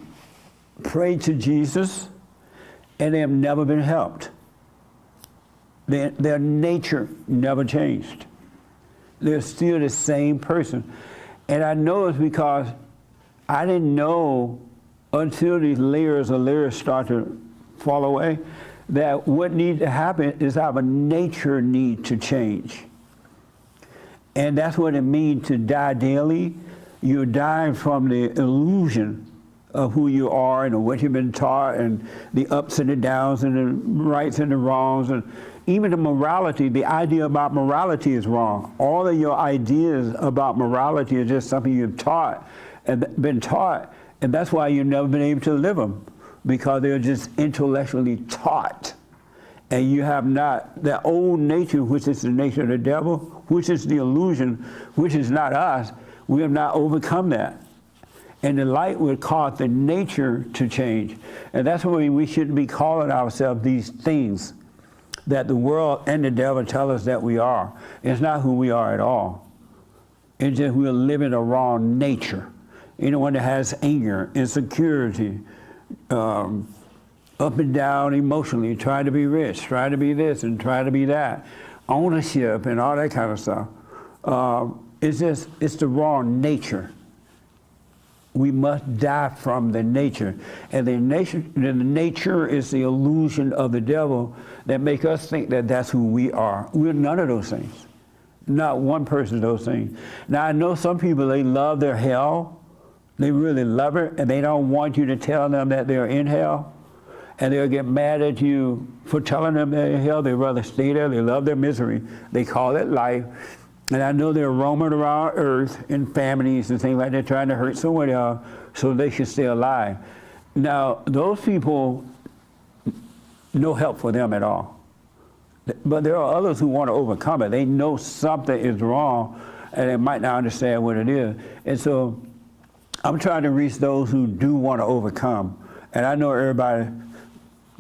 pray to Jesus, and they have never been helped. Their nature never changed. They're still the same person. And I know it's because I didn't know until these layers start to fall away, that what needs to happen is our nature need to change. And that's what it means to die daily. You're dying from the illusion of who you are and what you've been taught and the ups and the downs and the rights and the wrongs, and even the morality. The idea about morality is wrong. All of your ideas about morality are just something you've taught and been taught, and that's why you've never been able to live them, because they're just intellectually taught. And you have not that old nature, which is the nature of the devil, which is the illusion, which is not us. We have not overcome that. And the light would cause the nature to change. And that's why we shouldn't be calling ourselves these things that the world and the devil tell us that we are. It's not who we are at all. It's just we're living a wrong nature. Anyone that has anger, insecurity, up and down emotionally, trying to be rich, trying to be this and trying to be that, ownership and all that kind of stuff. It's the wrong nature. We must die from the nature. And the nature is the illusion of the devil that make us think that that's who we are. We're none of those things. Not one person of those things. Now, I know some people, they love their hell. They really love it, and they don't want you to tell them that they're in hell. And they'll get mad at you for telling them they're in hell. They'd rather stay there. They love their misery. They call it life. And I know they're roaming around earth in families and things like that, trying to hurt someone else so they should stay alive. Now, those people, no help for them at all. But there are others who want to overcome it. They know something is wrong, and they might not understand what it is. And so I'm trying to reach those who do want to overcome. And I know everybody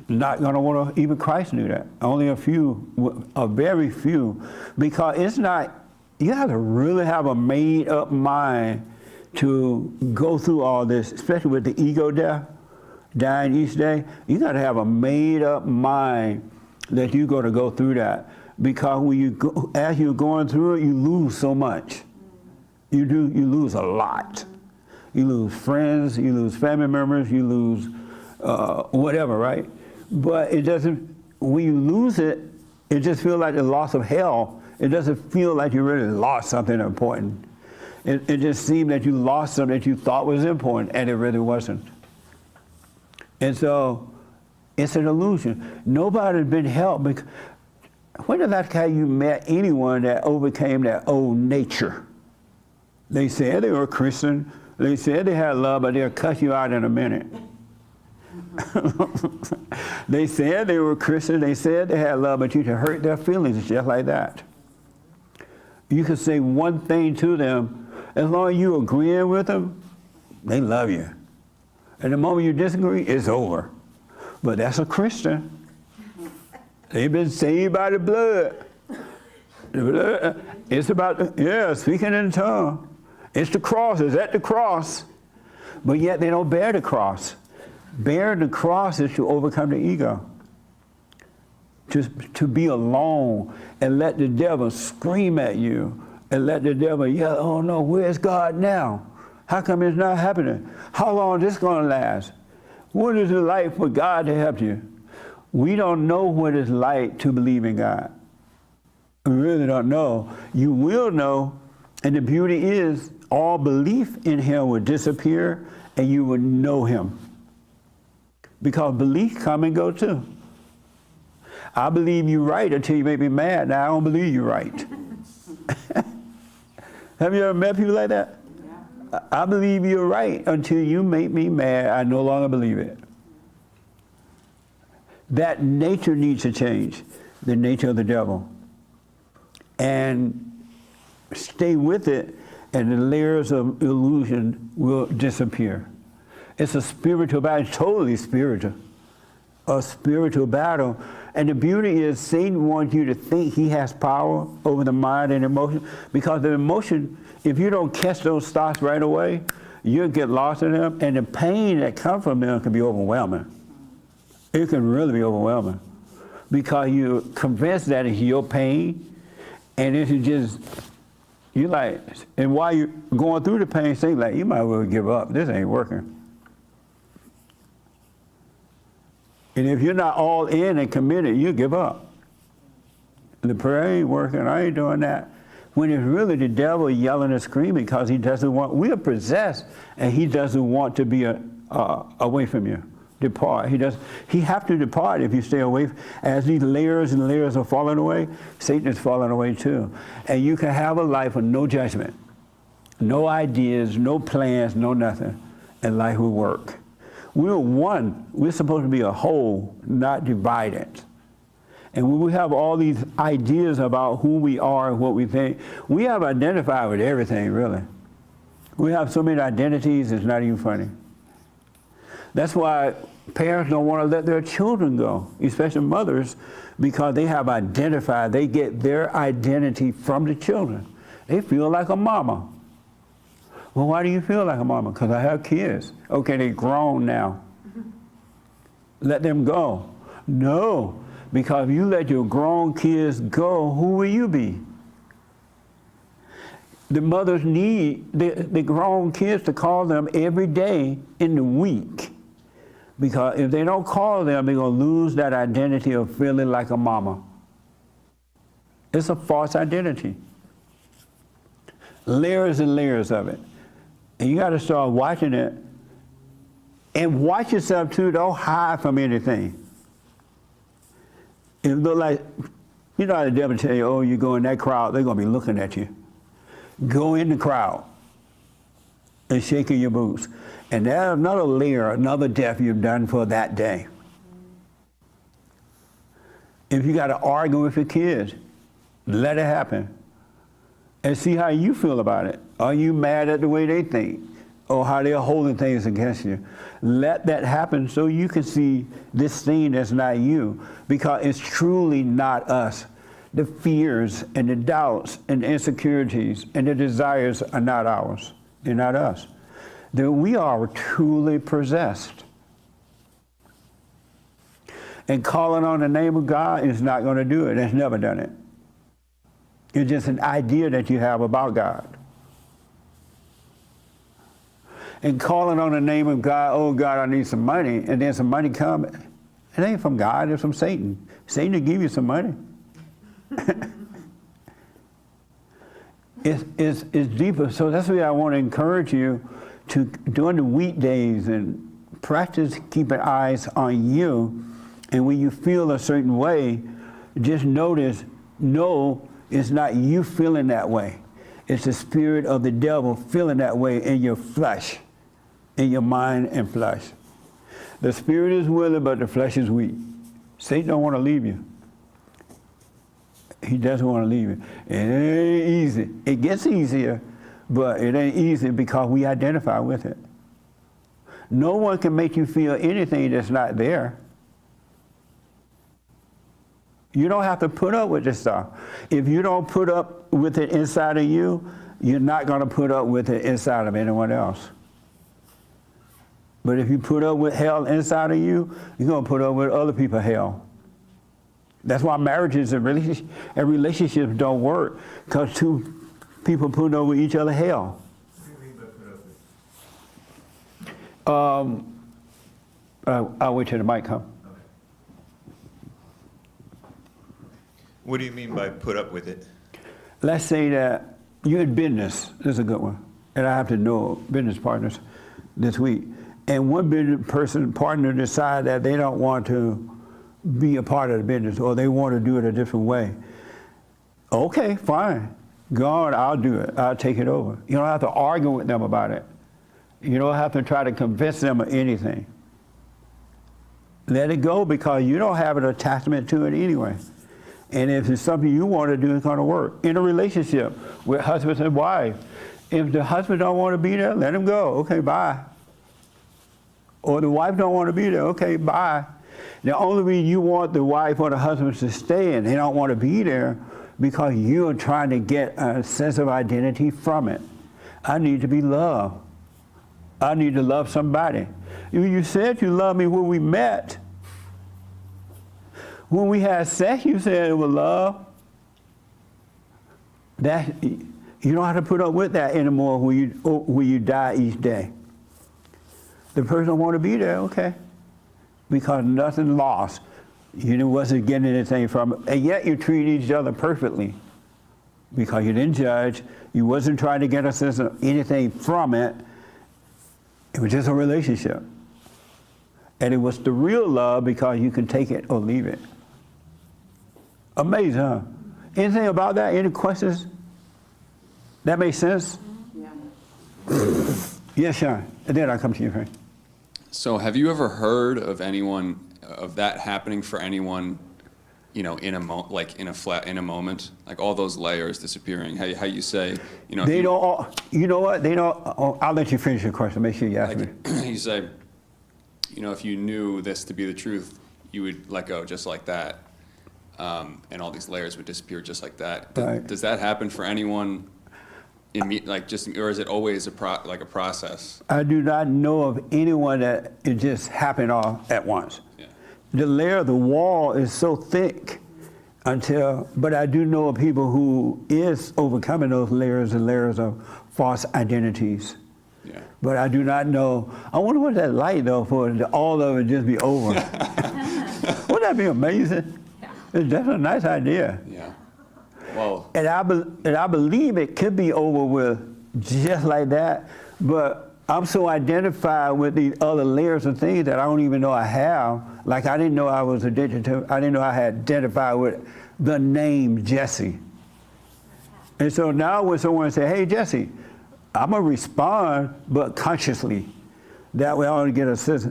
not going to want to, even Christ knew that. Only a few, a very few, because it's not, you have to really have a made up mind to go through all this, especially with the ego death, dying each day. You got to have a made up mind that you're going to go through that. Because when you go, as you're going through it, you lose so much. You lose a lot. You lose friends, you lose family members, you lose whatever, right? But it doesn't, when you lose it, it just feels like the loss of hell. It doesn't feel like you really lost something important. It just seemed that you lost something that you thought was important, and it really wasn't. And so, it's an illusion. Nobody's been helped. Because when the last time you met anyone that overcame that old nature? They said they were Christian. They said they had love, but they'll cut you out in a minute. They said they were Christian. They said they had love, but you can hurt their feelings just like that. You can say one thing to them. As long as you're agreeing with them, they love you. And the moment you disagree, it's over. But that's a Christian. They've been saved by the blood. The blood, it's about, speaking in tongues. It's the cross, it's at the cross. But yet they don't bear the cross. Bearing the cross is to overcome the ego. To be alone and let the devil scream at you and let the devil yell, oh no, where's God now? How come it's not happening? How long is this going to last? What is it like for God to help you? We don't know what it's like to believe in God. We really don't know. You will know, and the beauty is all belief in him will disappear and you will know him. Because belief come and go too. I believe you're right until you make me mad. Now I don't believe you're right. Have you ever met people like that? Yeah. I believe you're right until you make me mad. I no longer believe it. That nature needs to change, the nature of the devil. And stay with it, and the layers of illusion will disappear. It's a spiritual battle, it's totally spiritual. A spiritual battle. And the beauty is Satan wants you to think he has power over the mind and emotion, because the emotion, if you don't catch those thoughts right away, you'll get lost in them, and the pain that comes from them can be overwhelming. It can really be overwhelming, because you're convinced that it's your pain, and it's just, you like, and while you're going through the pain, say like, you might as well give up. This ain't working. And if you're not all in and committed, you give up. The prayer ain't working, I ain't doing that. When it's really the devil yelling and screaming because he doesn't want, we are possessed, and he doesn't want to be away from you. Depart. He have to depart if you stay away. As these layers and layers are falling away, Satan is falling away too. And you can have a life with no judgment, no ideas, no plans, no nothing, and life will work. We're one. We're supposed to be a whole, not divided. And when we have all these ideas about who we are and what we think, we have identified with everything, really. We have so many identities, it's not even funny. That's why parents don't want to let their children go, especially mothers, because they have identified, they get their identity from the children. They feel like a mama. Well, why do you feel like a mama? Because I have kids. Okay, they're grown now. Let them go. No, because if you let your grown kids go, who will you be? The mothers need the grown kids to call them every day in the week. Because if they don't call them, they're going to lose that identity of feeling like a mama. It's a false identity. Layers and layers of it. And you got to start watching it. And watch yourself too, don't hide from anything. It look like, you know how the devil tell you, oh, you go in that crowd, they're going to be looking at you. Go in the crowd and shaking your boots. And there's another layer, another death you've done for that day. If you got to argue with your kids, let it happen. And see how you feel about it. Are you mad at the way they think? Or how they're holding things against you? Let that happen so you can see this thing that's not you. Because it's truly not us. The fears and the doubts and the insecurities and the desires are not ours. They're not us. That we are truly possessed. And calling on the name of God is not going to do it. It's never done it. It's just an idea that you have about God. And calling on the name of God, oh God, I need some money, and then some money comes. It ain't from God, it's from Satan. Satan will give you some money. It's deeper. So that's why I want to encourage you to, during the weekdays, and practice keeping eyes on you. And when you feel a certain way, just notice, no, it's not you feeling that way. It's the spirit of the devil feeling that way in your flesh, in your mind and flesh. The spirit is willing, but the flesh is weak. Satan don't want to leave you. He doesn't want to leave you. It ain't easy. It gets easier, but it ain't easy because we identify with it. No one can make you feel anything that's not there. You don't have to put up with this stuff. If you don't put up with it inside of you, you're not going to put up with it inside of anyone else. But if you put up with hell inside of you, you're going to put up with other people's hell. That's why marriages and relationships don't work, because two people put over each other hell. I'll wait till the mic comes. What do you mean by put up with it? Let's say that you're in business. This is a good one. And I have to know business partners this week. And one business partner decide that they don't want to be a part of the business, or they want to do it a different way. Okay, fine. Go on, I'll do it. I'll take it over. You don't have to argue with them about it. You don't have to try to convince them of anything. Let it go, because you don't have an attachment to it anyway. And if it's something you want to do, it's going to work. In a relationship with husband and wife, if the husband don't want to be there, let him go. Okay, bye. Or the wife don't want to be there. Okay, bye. The only reason you want the wife or the husband to stay and they don't want to be there, because you're trying to get a sense of identity from it. I need to be loved. I need to love somebody. You said you loved me when we met. When we had sex, you said it was love. That, you don't have to put up with that anymore when you die each day. The person don't want to be there, okay. Because nothing lost. You wasn't getting anything from it. And yet you treat each other perfectly. Because you didn't judge. You wasn't trying to get a sense of anything from it. It was just a relationship. And it was the real love, because you can take it or leave it. Amazing, huh? Anything about that? Any questions? That makes sense? Yeah. Yes, Sean. And then I'll come to you, Frank. So have you ever heard of anyone, of that happening for anyone, in a moment, like all those layers disappearing? How you say, They don't. You know what? They don't. I'll let you finish your question. Make sure you ask me. You say, if you knew this to be the truth, you would let go just like that, and all these layers would disappear just like that. Right. Does that happen for anyone? Or is it always a process? I do not know of anyone that it just happened all at once. Yeah. The layer of the wall is so thick. but I do know of people who is overcoming those layers and layers of false identities. Yeah. But I do not know. I wonder what that's like though for all of it just be over. Wouldn't that be amazing? That's a nice idea. Yeah. Well, And I believe it could be over with just like that, but I'm so identified with these other layers of things that I don't even know I have. Like I didn't know I was addicted to, I didn't know I had identified with the name Jesse. And so now when someone says, hey Jesse, I'm gonna respond, but consciously. That way I ought to get a sense.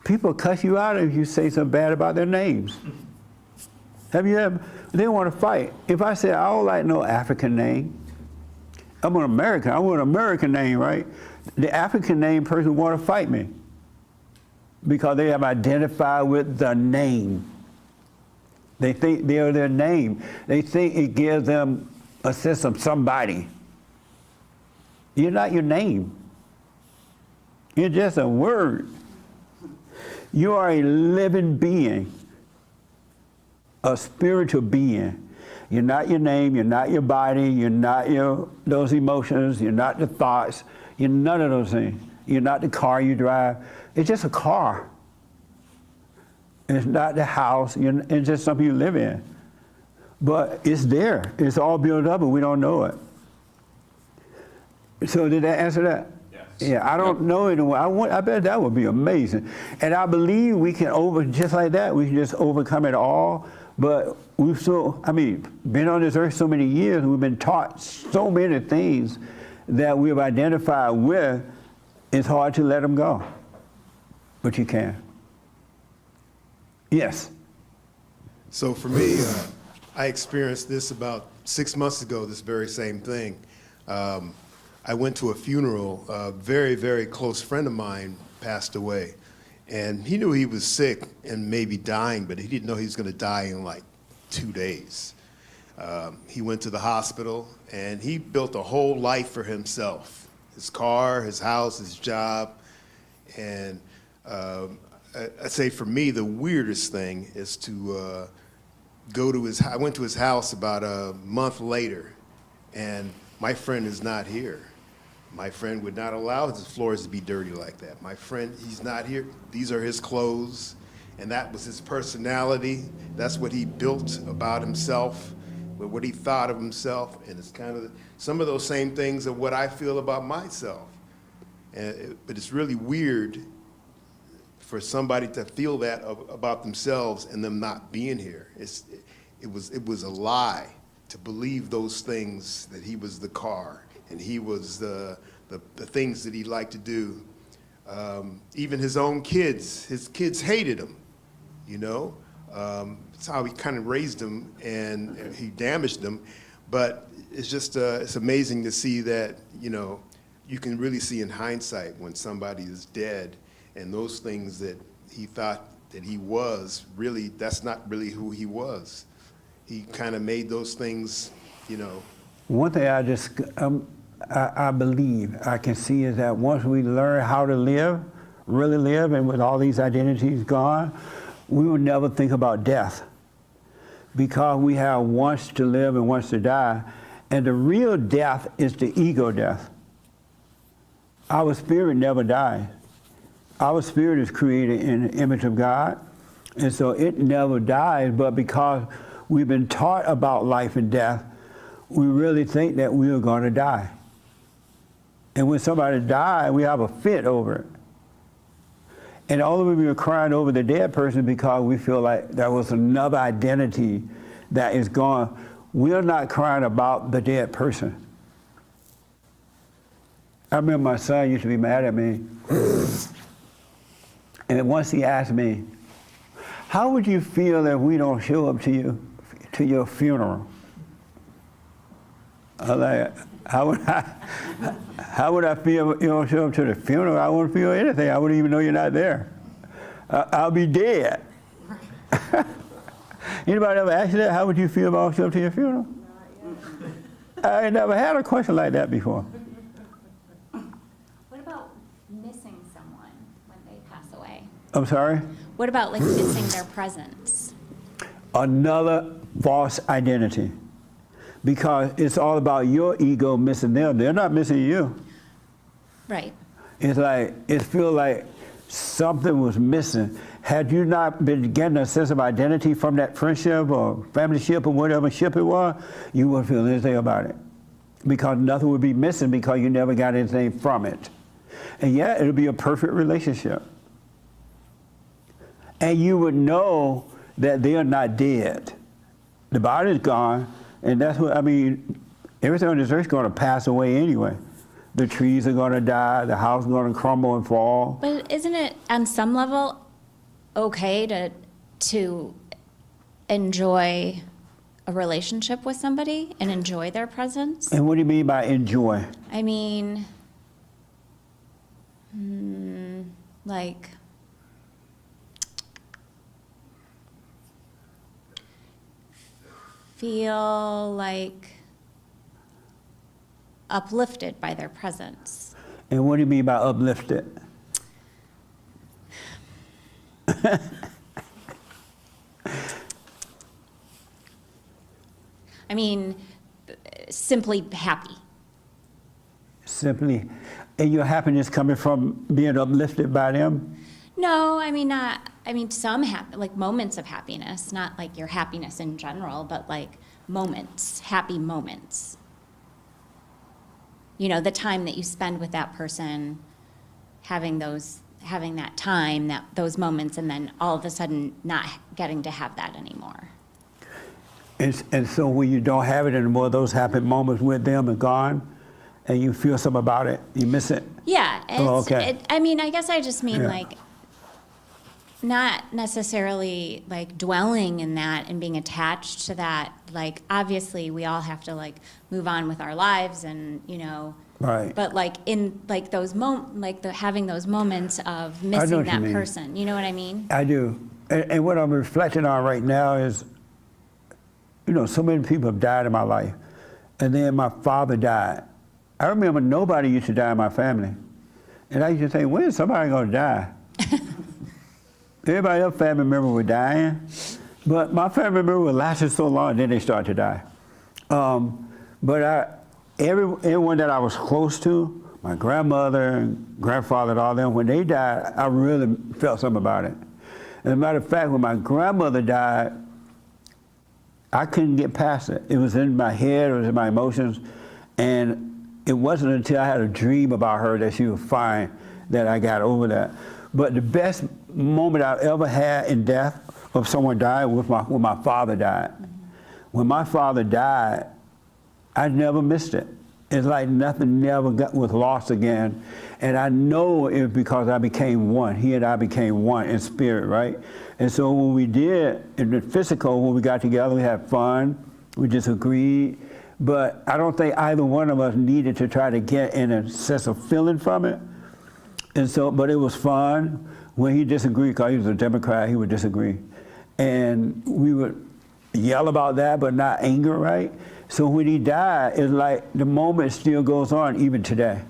People cuss you out if you say something bad about their names. Have you ever? They want to fight. If I say I don't like no African name, I'm an American. I want an American name, right? The African name person want to fight me because they have identified with the name. They think they are their name. They think it gives them a sense of somebody. You're not your name. You're just a word. You are a living being, a spiritual being. You're not your name, you're not your body, you're not those emotions, you're not the thoughts, you're none of those things. You're not the car you drive. It's just a car. It's not the house, it's just something you live in. But it's there, it's all built up and we don't know it. So did that answer that? Yes. Yeah, I don't know anyone. I bet that would be amazing. And I believe we can just like that, we can just overcome it all. But we've been on this earth so many years, we've been taught so many things that we've identified with, it's hard to let them go. But you can. Yes. So for me, I experienced this about 6 months ago, this very same thing. I went to a funeral. A very, very close friend of mine passed away. And he knew he was sick and maybe dying, but he didn't know he was going to die in like 2 days. He went to the hospital, and he built a whole life for himself. His car, his house, his job. And I'd say for me, the weirdest thing is to I went to his house about a month later, and my friend is not here. My friend would not allow his floors to be dirty like that. My friend, he's not here. These are his clothes, and that was his personality. That's what he built about himself, what he thought of himself, and it's kind of some of those same things of what I feel about myself. But it's really weird for somebody to feel that about themselves and them not being here. It was a lie to believe those things, that he was the car and he was the things that he liked to do. Even his own kids, his kids hated him, you know? It's how he kind of raised them, and he damaged them. But it's just, it's amazing to see that, you know, you can really see in hindsight when somebody is dead, and those things that he thought that he was, really, that's not really who he was. He kind of made those things, you know. One thing I believe I can see is that once we learn how to live, really live, and with all these identities gone, we will never think about death, because we have once to live and once to die. And the real death is the ego death. Our spirit never dies. Our spirit is created in the image of God, and so it never dies. But because we've been taught about life and death, we really think that we are going to die. And when somebody dies, we have a fit over it. And all of us are crying over the dead person because we feel like there was another identity that is gone. We're not crying about the dead person. I remember my son used to be mad at me. And once he asked me, how would you feel if we don't show up to your funeral? I was like, how would I feel if you don't show up to the funeral? I wouldn't feel anything. I wouldn't even know you're not there. I'll be dead. Anybody ever asked you that? How would you feel if I don't show up to your funeral? I ain't never had a question like that before. What about missing someone when they pass away? I'm sorry? What about like missing their presence? another false identity, because it's all about your ego missing them. They're not missing you. Right. It's like, it feels like something was missing. Had you not been getting a sense of identity from that friendship or family ship or whatever ship it was, you wouldn't feel anything about it. Because nothing would be missing because you never got anything from it. And yeah, it'll be a perfect relationship. And you would know that they are not dead. The body's gone, and that's what, I mean, everything on this earth is going to pass away anyway. The trees are going to die, the house is going to crumble and fall. But isn't it on some level okay to enjoy a relationship with somebody and enjoy their presence? And what do you mean by enjoy? I mean, like, feel like uplifted by their presence. And what do you mean by uplifted? I mean, simply happy. Simply, and your happiness coming from being uplifted by them? No, I mean not. I mean some like moments of happiness, not like your happiness in general, but like moments, happy moments. You know, the time that you spend with that person, having that time, those moments, and then all of a sudden not getting to have that anymore. And so when you don't have it anymore, those happy moments with them are gone, and you feel something about it, you miss it? Yeah. Okay. I mean, I guess I just mean like not necessarily like dwelling in that and being attached to that. Like obviously we all have to like move on with our lives and, you know, Right. but like in like those having those moments of missing that person, you know what I mean? I do. And what I'm reflecting on right now is, you know, so many people have died in my life. And then my father died. I remember nobody used to die in my family. And I used to think, when is somebody going to die? Everybody else family member was dying. But my family member was lasting so long, then they started to die. But everyone that I was close to, my grandmother and grandfather and all them, when they died, I really felt something about it. As a matter of fact, when my grandmother died, I couldn't get past it. It was in my head, it was in my emotions, and it wasn't until I had a dream about her that she was fine that I got over that. But the best moment I ever had in death of someone dying was when my father died. Mm-hmm. When my father died, I never missed it. It's like nothing was lost again. And I know it was because I became one. He and I became one in spirit, right? And so when we did, in the physical, when we got together, we had fun, we disagreed. But I don't think either one of us needed to try to get in a sense of feeling from it. And so, but it was fun. When he disagreed, because he was a Democrat, he would disagree. And we would yell about that, but not anger, right? So when he died, it's like the moment still goes on even today.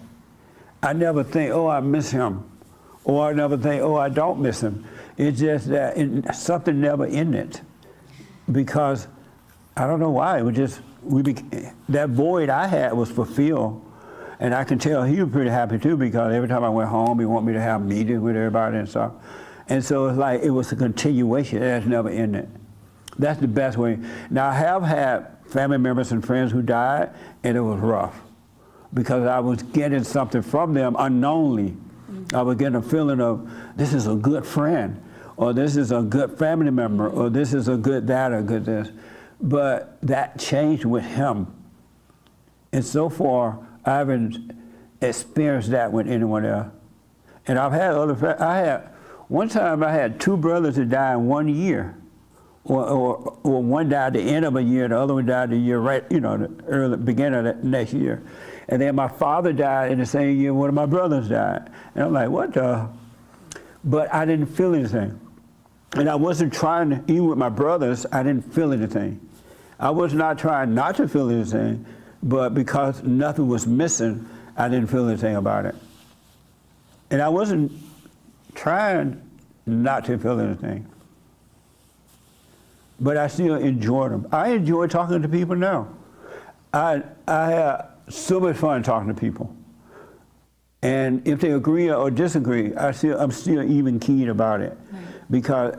I never think, oh, I miss him. Or I never think, oh, I don't miss him. It's just that something never ended. Because I don't know why, it was just, that void I had was fulfilled. And I can tell he was pretty happy too, because every time I went home, he wanted me to have meetings with everybody and stuff. And so it's like, it was a continuation, it has never ended. That's the best way. Now I have had family members and friends who died, and it was rough because I was getting something from them unknowingly. I was getting a feeling of, this is a good friend, or this is a good family member, or this is a good that or good this. But that changed with him. And so far, I haven't experienced that with anyone else. And I've had one time I had two brothers that died in 1 year. Or one died at the end of a year, the other one died the year right, you know, the early beginning of the next year. And then my father died in the same year one of my brothers died. And I'm like, what the? But I didn't feel anything. And I wasn't trying to, even with my brothers, I didn't feel anything. I was not trying not to feel anything, but because nothing was missing, I didn't feel anything about it. And I wasn't trying not to feel anything. but I still enjoy them. I enjoy talking to people now. I have so much fun talking to people. And if they agree or disagree, I'm still even keen about it. Right. Because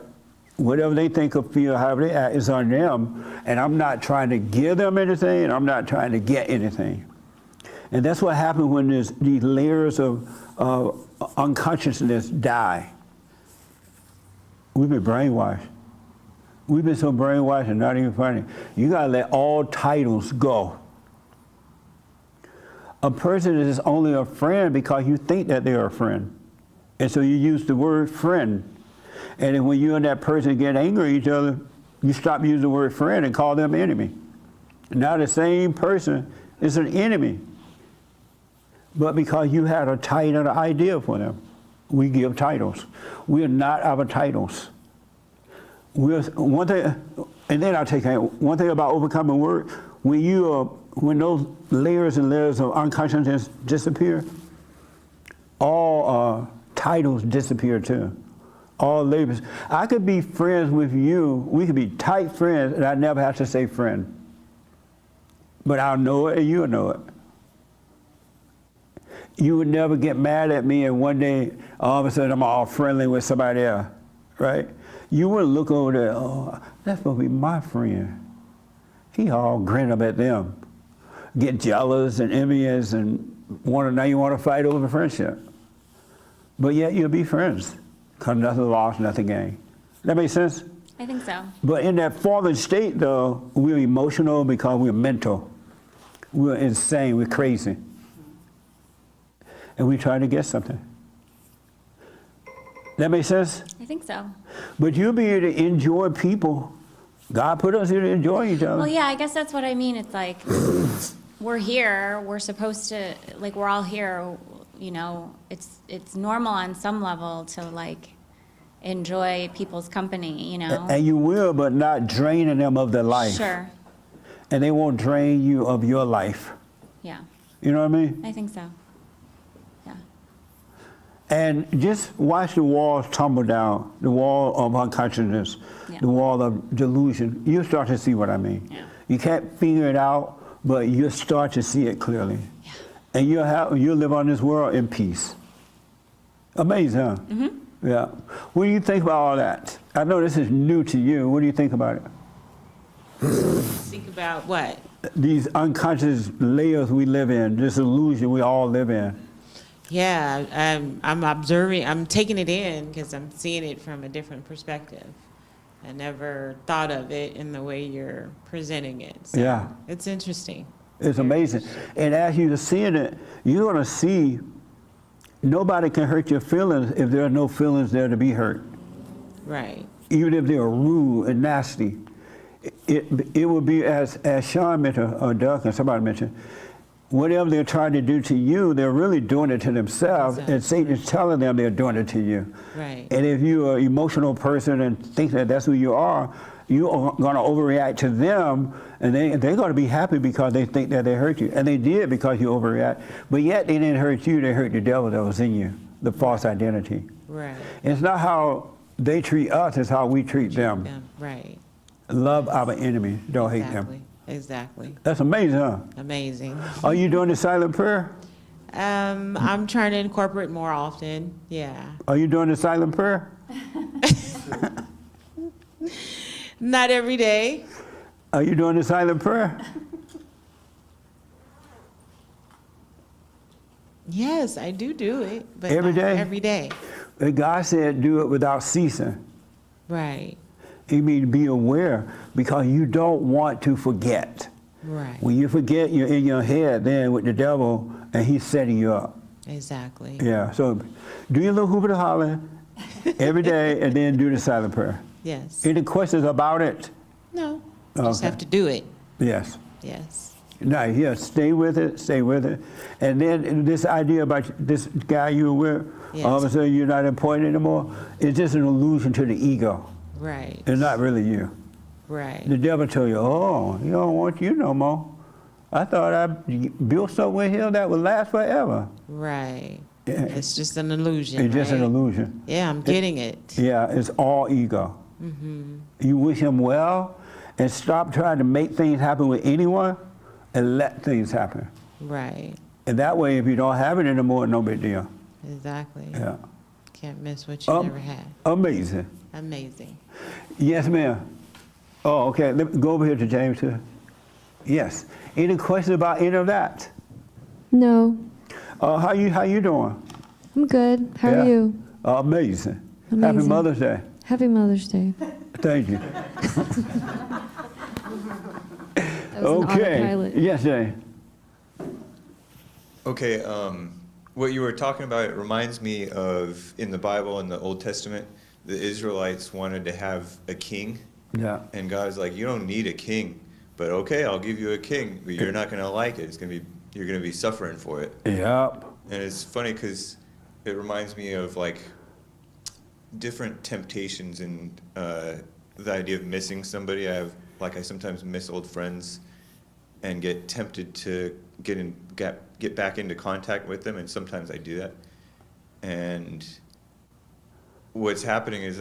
whatever they think or feel, however they act, is on them. And I'm not trying to give them anything, and I'm not trying to get anything. And that's what happens when these layers of unconsciousness die. We've been brainwashed. We've been so brainwashed and not even funny. You gotta let all titles go. A person is only a friend because you think that they're a friend. And so you use the word friend. And then when you and that person get angry at each other, you stop using the word friend and call them enemy. Now the same person is an enemy. But because you had a title idea for them, we give titles. We are not our titles. One thing, and then I'll take one thing about overcoming word. When those layers and layers of unconsciousness disappear, all titles disappear too. All labels. I could be friends with you. We could be tight friends, and I never have to say friend. But I'll know it, and you'll know it. You would never get mad at me, and one day, all of a sudden, I'm all friendly with somebody else, right? You wouldn't look over there, oh, that's supposed to be my friend. He all grin up at them, get jealous and envious, and now you want to fight over friendship. But yet you'll be friends, because nothing lost, nothing gained. That make sense? I think so. But in that fallen state, though, we're emotional because we're mental. We're insane, we're crazy. And we try to get something. That make sense? I think so. But you'll be able to enjoy people. God put us here to enjoy each other. Well, yeah, I guess that's what I mean. It's like, we're here, we're supposed to, like, we're all here, you know, it's normal on some level to, like, enjoy people's company, you know? And you will, but not draining them of their life. Sure. And they won't drain you of your life. Yeah. You know what I mean? I think so. Yeah. And just watch the walls tumble down, the wall of unconsciousness, the wall of delusion. You'll start to see what I mean. Yeah. You can't figure it out, but you'll start to see it clearly. Yeah. And you'll live on this world in peace. Amazing, huh? Mm-hmm. Yeah. What do you think about all that? I know this is new to you. What do you think about it? Think about what? These unconscious layers we live in, this illusion we all live in. Yeah, I'm observing, I'm taking it in because I'm seeing it from a different perspective. I never thought of it in the way you're presenting it. So Yeah. it's interesting. It's amazing. And as you're seeing it, you're going to see nobody can hurt your feelings if there are no feelings there to be hurt. Right. Even if they're rude and nasty. It will be, as Sean mentioned, or Doug and somebody mentioned, whatever they're trying to do to you, they're really doing it to themselves, Exactly. and Satan is telling them they're doing it to you. Right. And if you're an emotional person and think that that's who you are going to overreact to them, and they're going to be happy because they think that they hurt you. And they did because you overreact. But yet they didn't hurt you, they hurt the devil that was in you, the false identity. Right. It's not how they treat us, it's how we treat them. Yeah, right. Love our enemies, don't hate them. Exactly. That's amazing, huh? Amazing. Are you doing the silent prayer? I'm trying to incorporate more often. Yeah. Are you doing the silent prayer? Not every day. Are you doing the silent prayer? Yes, I do it. But Every not day? Every day. And God said do it without ceasing. Right. You mean be aware because you don't want to forget. Right. When you forget, you're in your head then with the devil and he's setting you up. Exactly. Yeah, so do your little hoop and holler every day and then do the silent prayer. Yes. Any questions about it? No. You just have to do it. Yes. Yes. Now, yeah, stay with it. And then this idea about this guy you were with, Yes. all of a sudden you're not important anymore, it's just an illusion to the ego. Right. It's not really you. Right. The devil tell you, oh, he don't want you no more. I thought I built something here that would last forever. Right. Yeah. It's just an illusion. It's just an right? illusion. Yeah, I'm getting it. Yeah, it's all ego. You wish him well, and stop trying to make things happen with anyone, and let things happen. Right. And that way, if you don't have it anymore, no big deal. Exactly. Yeah. Can't miss what you never had. Amazing. Amazing. Yes, ma'am. Oh, okay. Let me go over here to James too. Yes. Any questions about any of that? No, How you doing? I'm good. How Yeah. are you? Amazing. Happy Amazing. Mother's Day. Happy Mother's Day. Thank you. That was an Okay. autopilot. Yes, Jay. Okay, what you were talking about, it reminds me of in the Bible, in the Old Testament, the Israelites wanted to have a king. Yeah. And God's like, you don't need a king, but okay, I'll give you a king, but you're not going to like it. You're going to be suffering for it. Yep. And it's funny because it reminds me of like different temptations and the idea of missing somebody. I sometimes miss old friends and get tempted to get back into contact with them, and sometimes I do that. And what's happening is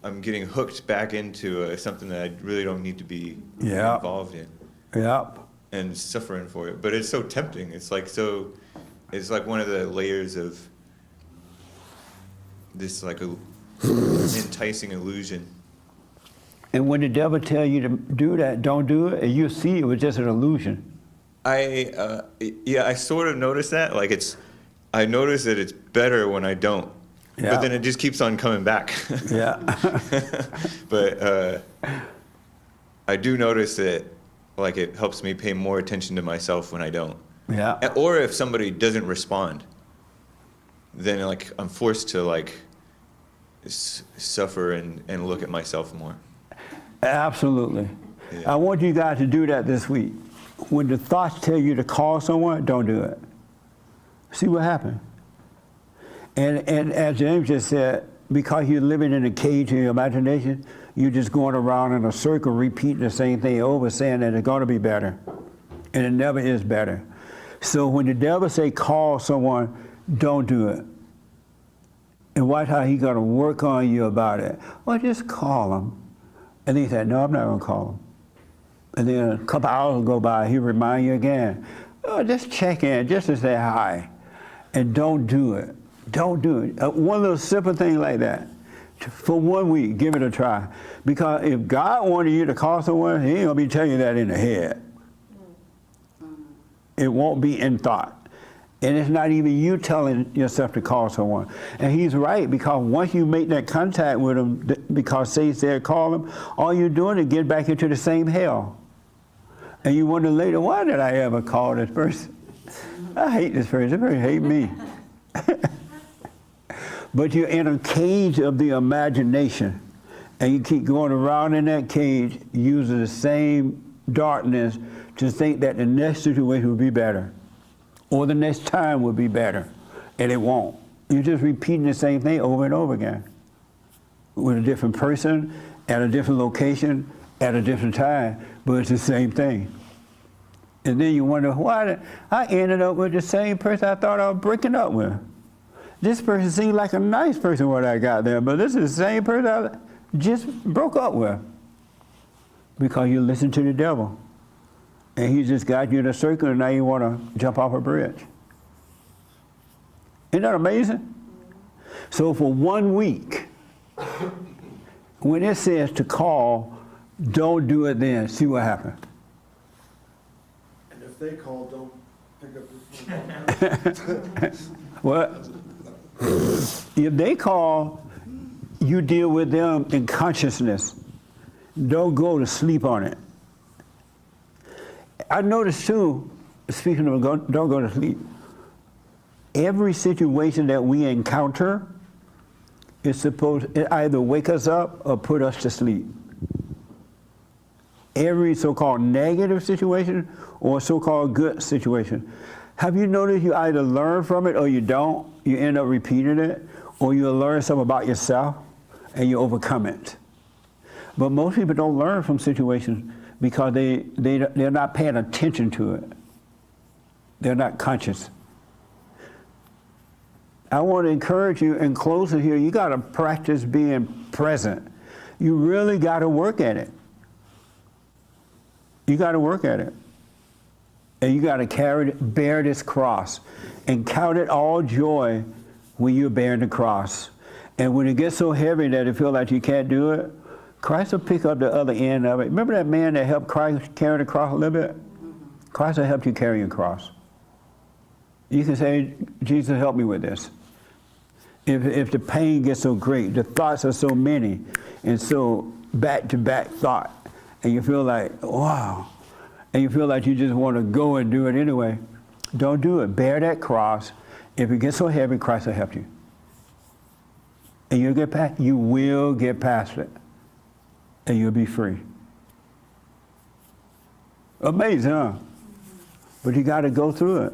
I'm getting hooked back into something that I really don't need to be Yeah. involved in. Yep. And suffering for it. But it's so tempting. It's like one of the layers of this like a enticing illusion. And when the devil tell you to do that, don't do it, and you see it was just an illusion. I sort of notice that. I notice that it's better when I don't. Yeah. But then it just keeps on coming back. Yeah. But I do notice that it helps me pay more attention to myself when I don't. Yeah. Or if somebody doesn't respond, then I'm forced to suffer and look at myself more. Absolutely. Yeah. I want you guys to do that this week. When the thoughts tell you to call someone, don't do it. See what happens. And as James just said, because you're living in a cage in your imagination, you're just going around in a circle repeating the same thing over, saying that it's going to be better. And it never is better. So when the devil say call someone, don't do it. And watch how he's going to work on you about it. Well, just call him. And he said, no, I'm not going to call him. And then a couple hours will go by, he'll remind you again. Oh, just check in, just to say hi. And don't do it. Don't do it. One little simple thing like that. For 1 week, give it a try. Because if God wanted you to call someone, he ain't going to be telling you that in the head. It won't be in thought. And it's not even you telling yourself to call someone. And he's right, because once you make that contact with him, because Satan said call him, all you're doing is get back into the same hell. And you wonder later, why did I ever call this person? I hate this person. This person hate me. But you're in a cage of the imagination. And you keep going around in that cage using the same darkness to think that the next situation will be better. Or the next time will be better. And it won't. You're just repeating the same thing over and over again. With a different person, at a different location, at a different time, but it's the same thing. And then you wonder, why I ended up with the same person I thought I was breaking up with. This person seemed like a nice person when I got there, but this is the same person I just broke up with. Because you listen to the devil. And he just got you in a circle, and now you want to jump off a bridge. Isn't that amazing? So for 1 week, when it says to call, don't do it then. See what happens. And if they call, don't pick up your phone. What? If they call, you deal with them in consciousness. Don't go to sleep on it. I noticed too, speaking of don't go to sleep, every situation that we encounter is supposed to either wake us up or put us to sleep. Every so-called negative situation or so-called good situation. Have you noticed you either learn from it or you don't? You end up repeating it, or you learn something about yourself and you overcome it. But most people don't learn from situations because they're not paying attention to it. They're not conscious. I want to encourage you, in closing here, you got to practice being present. You really got to work at it. You got to work at it. And you got to bear this cross and count it all joy when you're bearing the cross. And when it gets so heavy that it feels like you can't do it, Christ will pick up the other end of it. Remember that man that helped Christ carry the cross a little bit? Christ will help you carry your cross. You can say, Jesus, help me with this. If the pain gets so great, the thoughts are so many, and so back-to-back thought, and you feel like, wow, and you feel like you just want to go and do it anyway, don't do it. Bear that cross. If it gets so heavy, Christ will help you. And you will get past it, and you'll be free. Amazing, huh? But you got to go through it.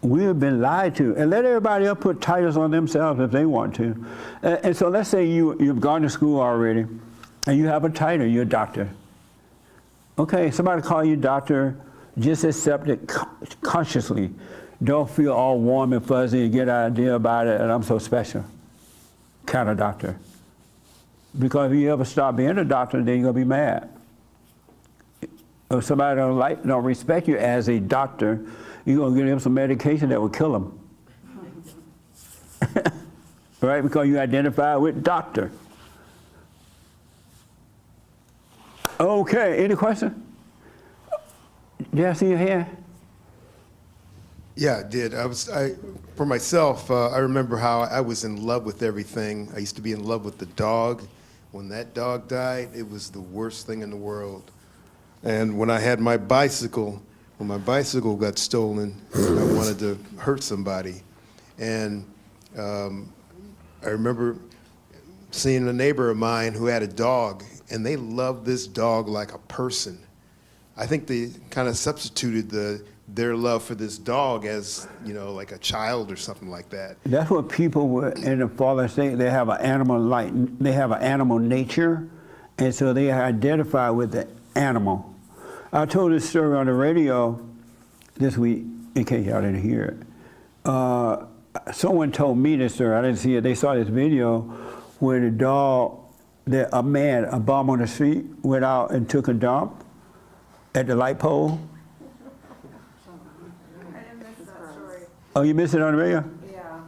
We have been lied to. And let everybody else put titles on themselves if they want to. And so let's say you've gone to school already, and you have a title, you're a doctor. Okay, somebody call you doctor, just accept it consciously. Don't feel all warm and fuzzy and get an idea about it, and I'm so special. Kind of doctor. Because if you ever stop being a doctor, then you're going to be mad. If somebody don't respect you as a doctor, you're going to give them some medication that will kill them. Right? Because you identify with doctor. Okay, any question? Did I see your hand? Yeah, I did. For myself, I remember how I was in love with everything. I used to be in love with the dog. When that dog died, it was the worst thing in the world. And when I had my bicycle, when my bicycle got stolen, I wanted to hurt somebody. And I remember seeing a neighbor of mine who had a dog, and they loved this dog like a person. I think they kind of substituted their love for this dog as, like a child or something like that. That's what people in the fallen state, they have an animal nature, and so they identify with the animal. I told this story on the radio this week, in case y'all didn't hear it. Someone told me this story, I didn't see it. They saw this video where the dog, a bum on the street, went out and took a dump at the light pole. I didn't miss that story. Oh, you missed it on the radio? Yeah.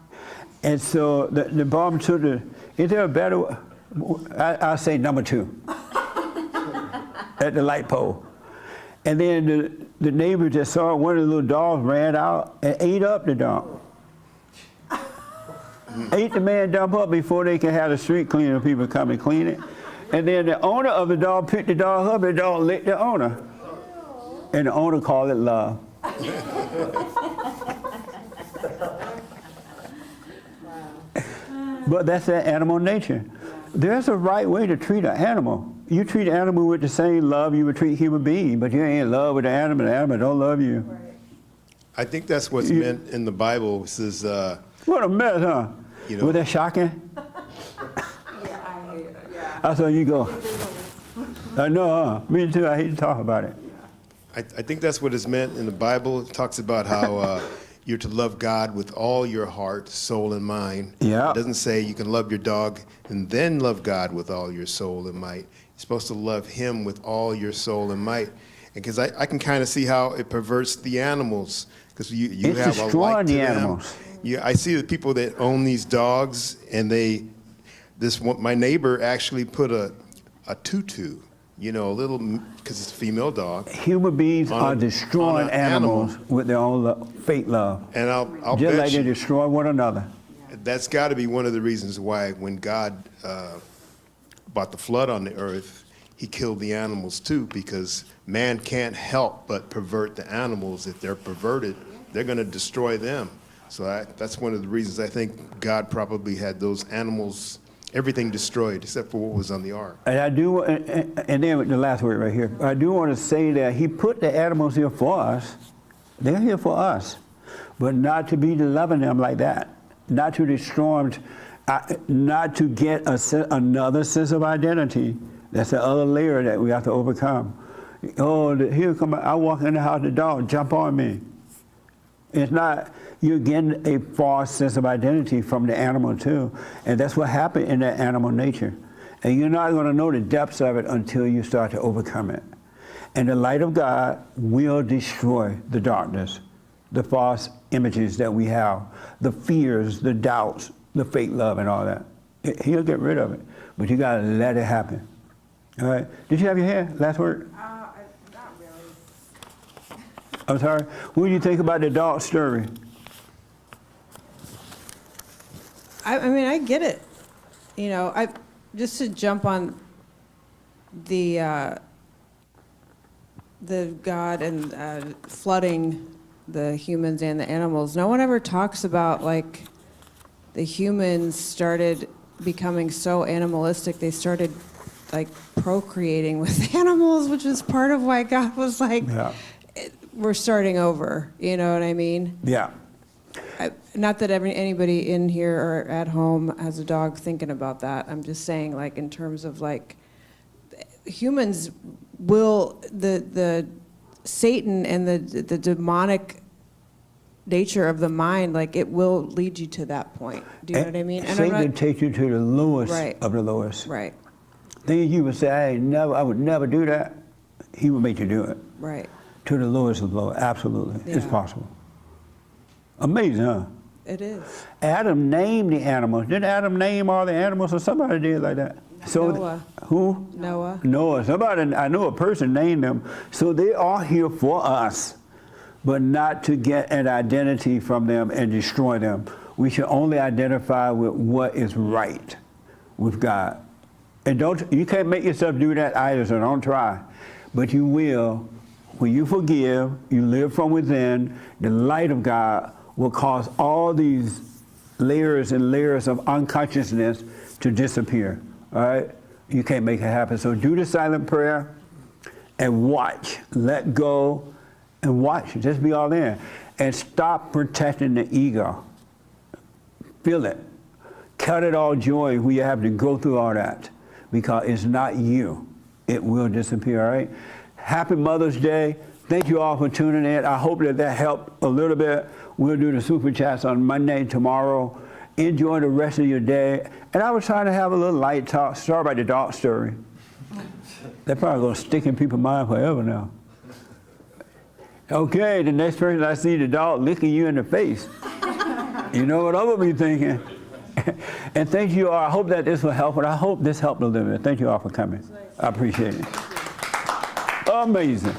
And so the bum took is there a better, I'll say number 2, at the light pole. And then the neighbor just saw one of the little dogs ran out and ate up the dump. Ate the man dump up before they could have the street cleaner people come and clean it. And then the owner of the dog picked the dog up and the dog licked the owner. And the owner called it love. But that's that animal nature. There's a right way to treat an animal. You treat an animal with the same love you would treat a human being, but you ain't in love with the animal don't love you. I think that's what's meant in the Bible. It says, what a mess, huh? Was that shocking? I saw you go. I know, huh? Me too. I hate to talk about it. I think that's what is meant in the Bible. It talks about how you're to love God with all your heart, soul, and mind. Yeah. It doesn't say you can love your dog and then love God with all your soul and might. You're supposed to love Him with all your soul and might. And because I can kind of see how it perverts the animals, because you have a like to the them. animals. I see the people that own these dogs, and my neighbor actually put a tutu, a little, because it's a female dog. Human beings are destroying animals with their own fake love. And I'll just bet like they destroy one another. That's got to be one of the reasons why when God brought the flood on the earth, He killed the animals too, because man can't help but pervert the animals. If they're perverted, they're going to destroy them. So that's one of the reasons I think God probably had those animals, everything destroyed except for what was on the ark. And I do, and then the last word right here. I do want to say that He put the animals here for us. They're here for us, but not to be loving them like that. Not to destroy them, not to get another sense of identity. That's the other layer that we have to overcome. Oh, here come, I walk in the house, the dog jump on me. It's not, you're getting a false sense of identity from the animal too. And that's what happened in that animal nature. And you're not going to know the depths of it until you start to overcome it. And the light of God will destroy the darkness, the false images that we have, the fears, the doubts, the fake love and all that. He'll get rid of it, but you got to let it happen. All right? Did you have your hand? Last word? Not really. I'm sorry? What do you think about the dog story? I mean, I get it. You know, just to jump on the God and flooding the humans and the animals. No one ever talks about, like, the humans started becoming so animalistic, they started, like, procreating with animals, which is part of why God was like, we're starting over. You know what I mean? Yeah. Not that anybody in here or at home has a dog thinking about that. I'm just saying, like, in terms of, like, humans will, the Satan and the demonic nature of the mind, like, it will lead you to that point. Do you know what I mean? And Satan can take you to the lowest of the lowest. Right. Things you would say, I would never do that. He would make you do it. Right. To the lowest of the low. Absolutely. It's possible. Amazing, huh? It is. Adam named the animals. Didn't Adam name all the animals, or somebody did like that? So Noah. Who? Noah. Noah. Somebody, I know a person named them. So they are here for us, but not to get an identity from them and destroy them. We should only identify with what is right with God. And you can't make yourself do that either, so don't try. But you will. When you forgive, you live from within, the light of God will cause all these layers and layers of unconsciousness to disappear. All right? You can't make it happen. So do the silent prayer and watch. Let go and watch. Just be all in. And stop protecting the ego. Feel it. Cut it all joy when you have to go through all that, because it's not you. It will disappear, all right? Happy Mother's Day. Thank you all for tuning in. I hope that helped a little bit. We'll do the super chats on Monday, tomorrow. Enjoy the rest of your day. And I was trying to have a little light talk. Sorry about the dog story. They're probably going to stick in people's mind forever now. Okay, the next person I see, the dog licking you in the face. You know what I'm going to be thinking. And thank you all. I hope that this will help, and I hope this helped a little bit. Thank you all for coming. I appreciate it. Amazing.